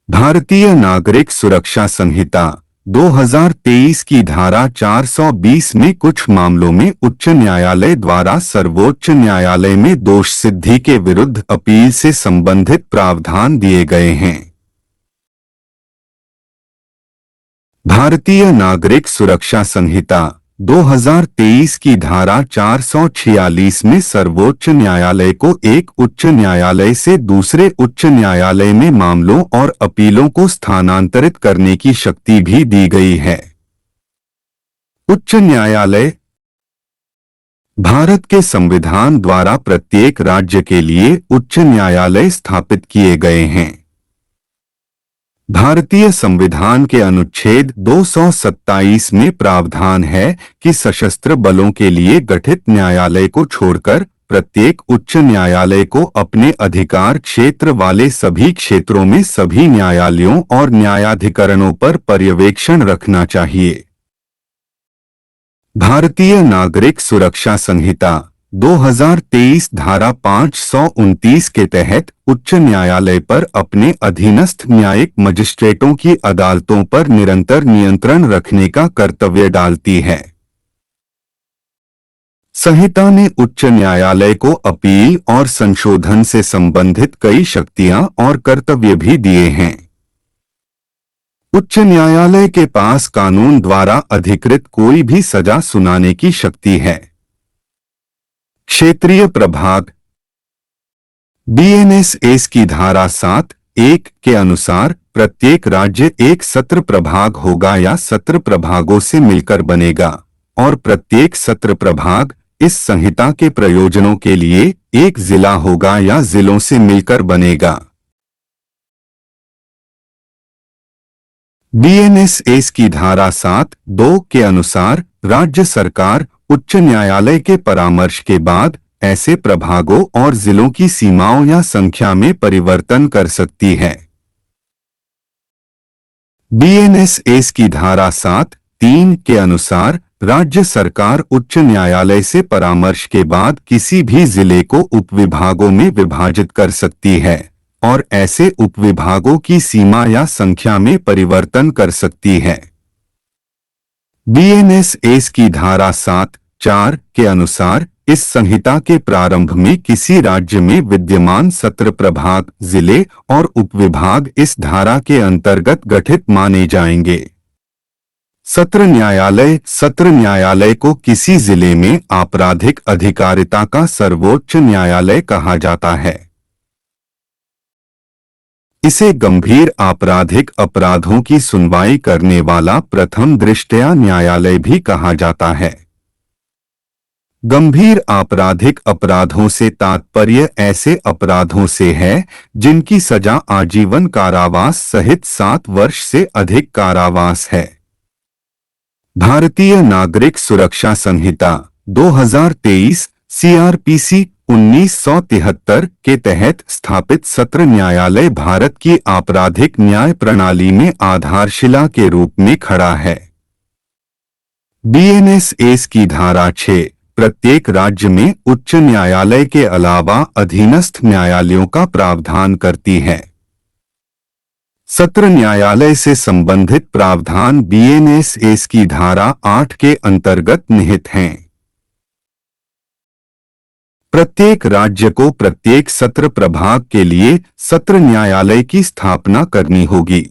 भारतीय नागरिक सुरक्षा संहिता 2023 की धारा 420 में कुछ मामलों में उच्च न्यायालय द्वारा सर्वोच्च न्यायालय में दोष सिद्धि के विरुद्ध अपील से संबंधित प्रावधान दिए गए हैं। भारतीय नागरिक सुरक्षा संहिता 2023 की धारा 446 में सर्वोच्च न्यायालय को एक उच्च न्यायालय से दूसरे उच्च न्यायालय में मामलों और अपीलों को स्थानांतरित करने की शक्ति भी दी गई है। उच्च न्यायालय, भारत के संविधान द्वारा प्रत्येक राज्य के लिए उच्च न्यायालय स्थापित किए गए हैं। भारतीय संविधान के अनुच्छेद 227 में प्रावधान है कि सशस्त्र बलों के लिए गठित न्यायालय को छोड़कर प्रत्येक उच्च न्यायालय को अपने अधिकार क्षेत्र वाले सभी क्षेत्रों में सभी न्यायालयों और न्यायाधिकरणों पर पर्यवेक्षण रखना चाहिए। भारतीय नागरिक सुरक्षा संहिता 2023 धारा 529 के तहत उच्च न्यायालय पर अपने अधीनस्थ न्यायिक मजिस्ट्रेटों की अदालतों पर निरंतर नियंत्रण रखने का कर्तव्य डालती है। संहिता ने उच्च न्यायालय को अपील और संशोधन से संबंधित कई शक्तियां और कर्तव्य भी दिए हैं। उच्च न्यायालय के पास कानून द्वारा अधिकृत कोई भी सजा सुनाने की शक्ति है। क्षेत्रीय प्रभाग, BNSS की धारा 7(1) के अनुसार प्रत्येक राज्य एक सत्र प्रभाग होगा या सत्र प्रभागों से मिलकर बनेगा और प्रत्येक सत्र प्रभाग इस संहिता के प्रयोजनों के लिए एक जिला होगा या जिलों से मिलकर बनेगा। बीएनएसएस की धारा 7(2) के अनुसार राज्य सरकार उच्च न्यायालय के परामर्श के बाद ऐसे प्रभागों और जिलों की सीमाओं या संख्या में परिवर्तन कर सकती है। बीएनएसएस की धारा 7(3) के अनुसार राज्य सरकार उच्च न्यायालय से परामर्श के बाद किसी भी जिले को उपविभागों में विभाजित कर सकती है और ऐसे उपविभागों की सीमा या संख्या में परिवर्तन कर सकती है। बीएनएसएस की धारा 7(4) के अनुसार इस संहिता के प्रारंभ में किसी राज्य में विद्यमान सत्र प्रभाग, जिले और उपविभाग इस धारा के अंतर्गत गठित माने जाएंगे। सत्र न्यायालय को किसी जिले में आपराधिक अधिकारिता का सर्वोच्च न्यायालय कहा जाता है। इसे गंभीर आपराधिक अपराधों की सुनवाई करने वाला प्रथम दृष्टया न्यायालय भी कहा जाता है। गंभीर आपराधिक अपराधों से तात्पर्य ऐसे अपराधों से है जिनकी सजा आजीवन कारावास सहित 7 वर्ष से अधिक कारावास है। भारतीय नागरिक सुरक्षा संहिता 2023 सीआरपीसी 1973 के तहत स्थापित सत्र न्यायालय भारत की आपराधिक न्याय प्रणाली में आधारशिला के रूप में खड़ा है। बीएनएसएस की धारा 6 प्रत्येक राज्य में उच्च न्यायालय के अलावा अधीनस्थ न्यायालयों का प्रावधान करती है। सत्र न्यायालय से संबंधित प्रावधान बीएनएसएस की धारा 8 के अंतर्गत निहित हैं। प्रत्येक राज्य को प्रत्येक सत्र प्रभाग के लिए सत्र न्यायालय की स्थापना करनी होगी।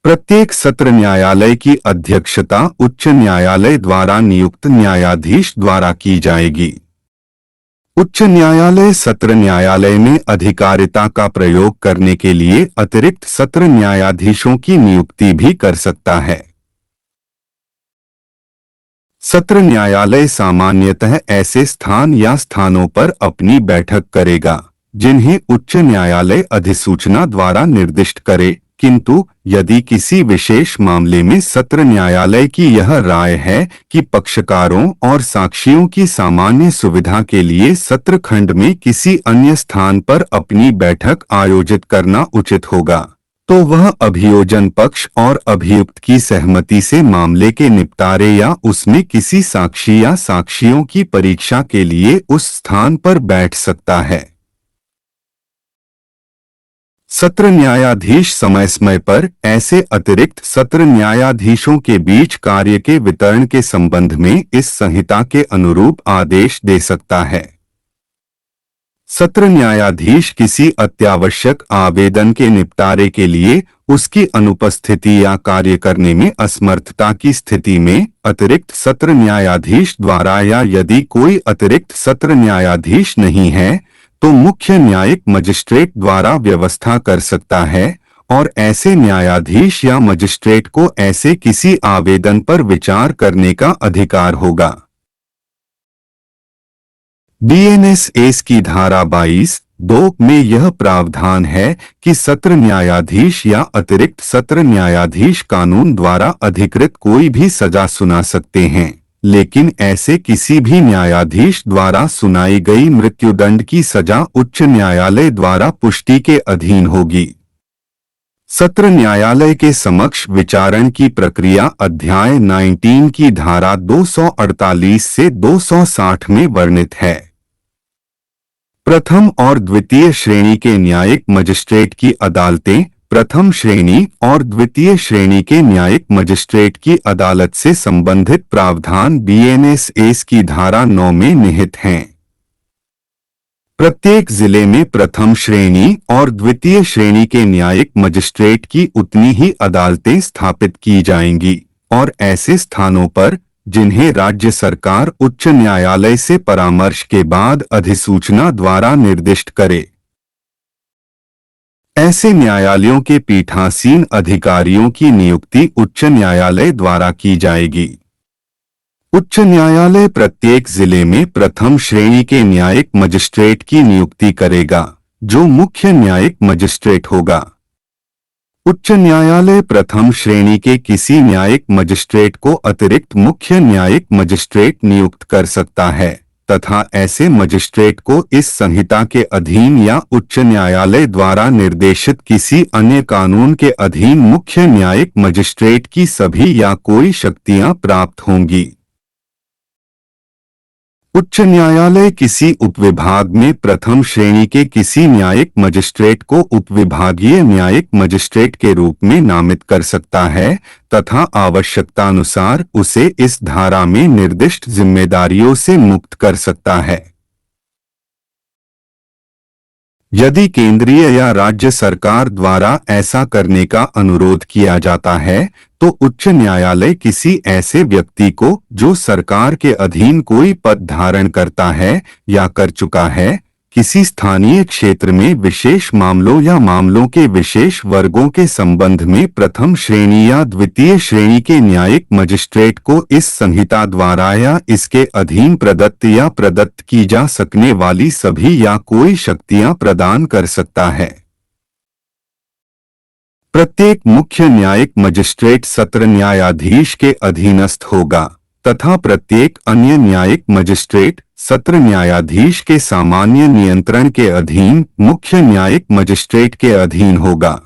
प्रत्येक सत्र न्यायालय की अध्यक्षता उच्च न्यायालय द्वारा नियुक्त न्यायाधीश द्वारा की जाएगी। उच्च न्यायालय सत्र न्यायालय में अधिकारिता का प्रयोग करने के लिए अतिरिक्त सत्र न्यायाधीशों की नियुक्ति भी कर सकता है। सत्र न्यायालय सामान्यतः ऐसे स्थान या स्थानों पर अपनी बैठक करेगा जिन्हें उच्च न्यायालय अधिसूचना द्वारा निर्दिष्ट करे, किंतु यदि किसी विशेष मामले में सत्र न्यायालय की यह राय है कि पक्षकारों और साक्षियों की सामान्य सुविधा के लिए सत्र खंड में किसी अन्य स्थान पर अपनी बैठक आयोजित करना उचित होगा, तो वह अभियोजन पक्ष और अभियुक्त की सहमति से मामले के निपटारे या उसमें किसी साक्षी या साक्षियों की परीक्षा के लिए उस स्थान पर बैठ सकता है। सत्र न्यायाधीश समय समय पर ऐसे अतिरिक्त सत्र न्यायाधीशों के बीच कार्य के वितरण के संबंध में इस संहिता के अनुरूप आदेश दे सकता है। सत्र न्यायाधीश किसी अत्यावश्यक आवेदन के निपटारे के लिए उसकी अनुपस्थिति या कार्य करने में असमर्थता की स्थिति में अतिरिक्त सत्र न्यायाधीश द्वारा या यदि कोई अतिरिक्त सत्र न्यायाधीश नहीं है तो मुख्य न्यायिक मजिस्ट्रेट द्वारा व्यवस्था कर सकता है और ऐसे न्यायाधीश या मजिस्ट्रेट को ऐसे किसी आवेदन पर विचार करने का अधिकार होगा। बीएनएसएस की धारा 22(2) में यह प्रावधान है कि सत्र न्यायाधीश या अतिरिक्त सत्र न्यायाधीश कानून द्वारा अधिकृत कोई भी सजा सुना सकते हैं, लेकिन ऐसे किसी भी न्यायाधीश द्वारा सुनाई गई मृत्युदंड की सजा उच्च न्यायालय द्वारा पुष्टि के अधीन होगी। सत्र न्यायालय के समक्ष विचारण की प्रक्रिया अध्याय 19 की धारा 248 से 260 में वर्णित है। प्रथम और द्वितीय श्रेणी के न्यायिक मजिस्ट्रेट की अदालतें प्रथम श्रेणी और द्वितीय श्रेणी के न्यायिक मजिस्ट्रेट की अदालत से संबंधित प्रावधान बीएनएसएस की धारा 9 में निहित हैं। प्रत्येक जिले में प्रथम श्रेणी और द्वितीय श्रेणी के न्यायिक मजिस्ट्रेट की उतनी ही अदालतें स्थापित की जाएंगी और ऐसे स्थानों पर जिन्हें राज्य सरकार उच्च न्यायालय से परामर्श के बाद अधिसूचना द्वारा निर्दिष्ट करे। ऐसे न्यायालयों के पीठासीन अधिकारियों की नियुक्ति उच्च न्यायालय द्वारा की जाएगी। उच्च न्यायालय प्रत्येक जिले में प्रथम श्रेणी के न्यायिक मजिस्ट्रेट की नियुक्ति करेगा, जो मुख्य न्यायिक मजिस्ट्रेट होगा। उच्च न्यायालय प्रथम श्रेणी के किसी न्यायिक मजिस्ट्रेट को अतिरिक्त मुख्य न्यायिक मजिस्ट्रेट नियुक्त कर सकता है तथा ऐसे मजिस्ट्रेट को इस संहिता के अधीन या उच्च न्यायालय द्वारा निर्देशित किसी अन्य कानून के अधीन मुख्य न्यायिक मजिस्ट्रेट की सभी या कोई शक्तियां प्राप्त होंगी। उच्च न्यायालय किसी उपविभाग में प्रथम श्रेणी के किसी न्यायिक मजिस्ट्रेट को उपविभागीय न्यायिक मजिस्ट्रेट के रूप में नामित कर सकता है तथा आवश्यकतानुसार उसे इस धारा में निर्दिष्ट जिम्मेदारियों से मुक्त कर सकता है। यदि केंद्रीय या राज्य सरकार द्वारा ऐसा करने का अनुरोध किया जाता है तो उच्च न्यायालय किसी ऐसे व्यक्ति को जो सरकार के अधीन कोई पद धारण करता है या कर चुका है, किसी स्थानीय क्षेत्र में विशेष मामलों या मामलों के विशेष वर्गों के संबंध में प्रथम श्रेणी या द्वितीय श्रेणी के न्यायिक मजिस्ट्रेट को इस संहिता द्वारा या इसके अधीन प्रदत्त या प्रदत्त की जा सकने वाली सभी या कोई शक्तियां प्रदान कर सकता है। प्रत्येक मुख्य न्यायिक मजिस्ट्रेट सत्र न्यायाधीश के अधीनस्थ होगा तथा प्रत्येक अन्य न्यायिक मजिस्ट्रेट सत्र न्यायाधीश के सामान्य नियंत्रण के अधीन मुख्य न्यायिक मजिस्ट्रेट के अधीन होगा।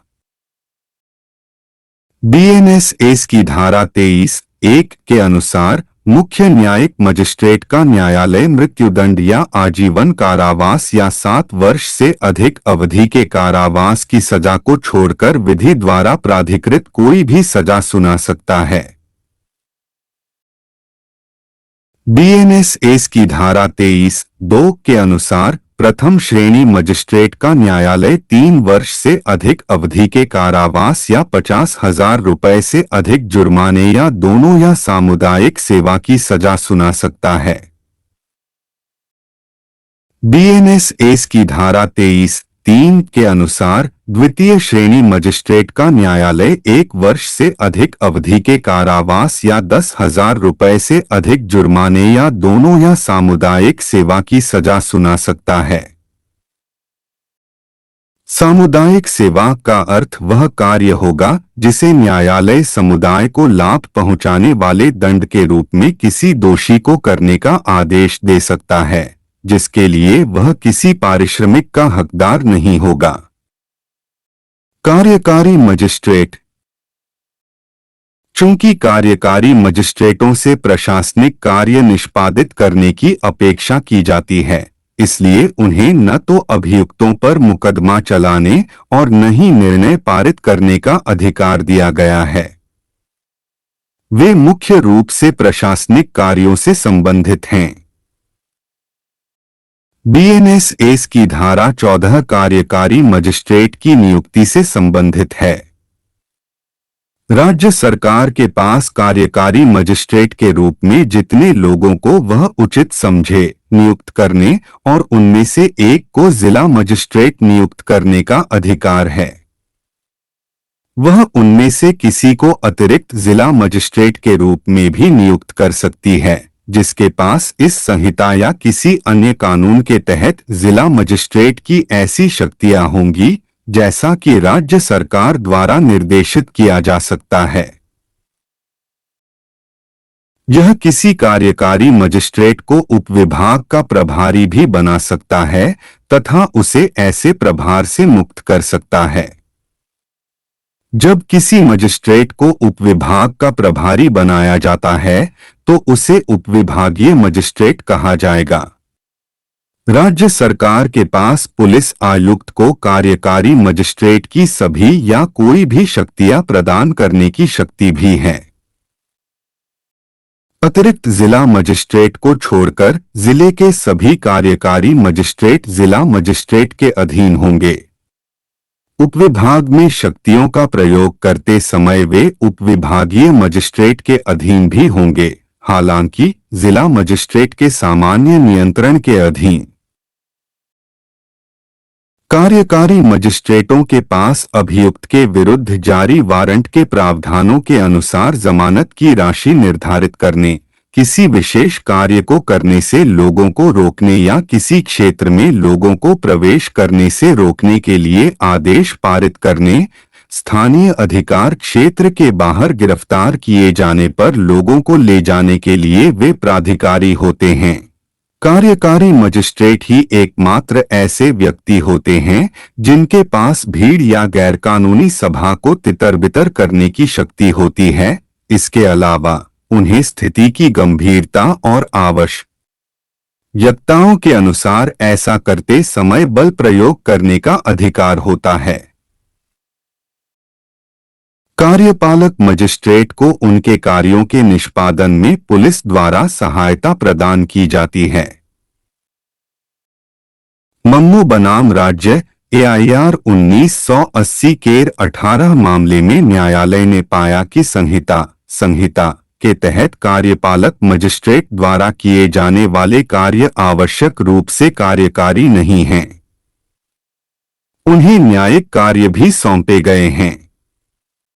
बीएनएस की धारा 23(1) के अनुसार मुख्य न्यायिक मजिस्ट्रेट का न्यायालय मृत्युदंड या आजीवन कारावास या 7 वर्ष से अधिक अवधि के कारावास की सजा को छोड़कर विधि द्वारा प्राधिकृत कोई भी सजा सुना सकता है। बीएनएस की धारा 23(2) के अनुसार प्रथम श्रेणी मजिस्ट्रेट का न्यायालय 3 वर्ष से अधिक अवधि के कारावास या 50,000 रुपए से अधिक जुर्माने या दोनों या सामुदायिक सेवा की सजा सुना सकता है। बीएनएस की धारा 23(3) के अनुसार द्वितीय श्रेणी मजिस्ट्रेट का न्यायालय 1 वर्ष से अधिक अवधि के कारावास या 10,000 रुपए से अधिक जुर्माने या दोनों या सामुदायिक सेवा की सजा सुना सकता है। सामुदायिक सेवा का अर्थ वह कार्य होगा जिसे न्यायालय समुदाय को लाभ पहुंचाने वाले दंड के रूप में किसी दोषी को करने का आदेश दे सकता है, जिसके लिए वह किसी पारिश्रमिक का हकदार नहीं होगा। कार्यकारी मजिस्ट्रेट। चूंकि कार्यकारी मजिस्ट्रेटों से प्रशासनिक कार्य निष्पादित करने की अपेक्षा की जाती है, इसलिए उन्हें न तो अभियुक्तों पर मुकदमा चलाने और न ही निर्णय पारित करने का अधिकार दिया गया है। वे मुख्य रूप से प्रशासनिक कार्यों से संबंधित हैं। बीएनएस की धारा 14 कार्यकारी मजिस्ट्रेट की नियुक्ति से संबंधित है। राज्य सरकार के पास कार्यकारी मजिस्ट्रेट के रूप में जितने लोगों को वह उचित समझे नियुक्त करने और उनमें से एक को जिला मजिस्ट्रेट नियुक्त करने का अधिकार है। वह उनमें से किसी को अतिरिक्त जिला मजिस्ट्रेट के रूप में भी नियुक्त कर सकती है, जिसके पास इस संहिता या किसी अन्य कानून के तहत जिला मजिस्ट्रेट की ऐसी शक्तियां होंगी जैसा कि राज्य सरकार द्वारा निर्देशित किया जा सकता है। यह किसी कार्यकारी मजिस्ट्रेट को उपविभाग का प्रभारी भी बना सकता है तथा उसे ऐसे प्रभार से मुक्त कर सकता है। जब किसी मजिस्ट्रेट को उपविभाग का प्रभारी बनाया जाता है तो उसे उपविभागीय मजिस्ट्रेट कहा जाएगा। राज्य सरकार के पास पुलिस आयुक्त को कार्यकारी मजिस्ट्रेट की सभी या कोई भी शक्तियां प्रदान करने की शक्ति भी है। अतिरिक्त जिला मजिस्ट्रेट को छोड़कर जिले के सभी कार्यकारी मजिस्ट्रेट जिला मजिस्ट्रेट के अधीन होंगे। उपविभाग में शक्तियों का प्रयोग करते समय वे उपविभागीय मजिस्ट्रेट के अधीन भी होंगे, हालांकि जिला मजिस्ट्रेट के सामान्य नियंत्रण के अधीन। कार्यकारी मजिस्ट्रेटों के पास अभियुक्त के विरुद्ध जारी वारंट के प्रावधानों के अनुसार जमानत की राशि निर्धारित करने किसी विशेष कार्य को करने से लोगों को रोकने या किसी क्षेत्र में लोगों को प्रवेश करने से रोकने के लिए आदेश पारित करने, स्थानीय अधिकार क्षेत्र के बाहर गिरफ्तार किए जाने पर लोगों को ले जाने के लिए वे प्राधिकारी होते हैं। कार्यकारी मजिस्ट्रेट ही एकमात्र ऐसे व्यक्ति होते हैं जिनके पास भीड़ या गैरकानूनी सभा को तितर-बितर करने की शक्ति होती है। इसके अलावा उन्हें स्थिति की गंभीरता और आवश्यकताओं के अनुसार ऐसा करते समय बल प्रयोग करने का अधिकार होता है। कार्यपालक मजिस्ट्रेट को उनके कार्यों के निष्पादन में पुलिस द्वारा सहायता प्रदान की जाती है। मम्मू बनाम राज्य AIR 1980 के 18 मामले में न्यायालय ने पाया कि संहिता के तहत कार्यपालक मजिस्ट्रेट द्वारा किए जाने वाले कार्य आवश्यक रूप से कार्यकारी नहीं हैं। उन्हें न्यायिक कार्य भी सौंपे गए हैं।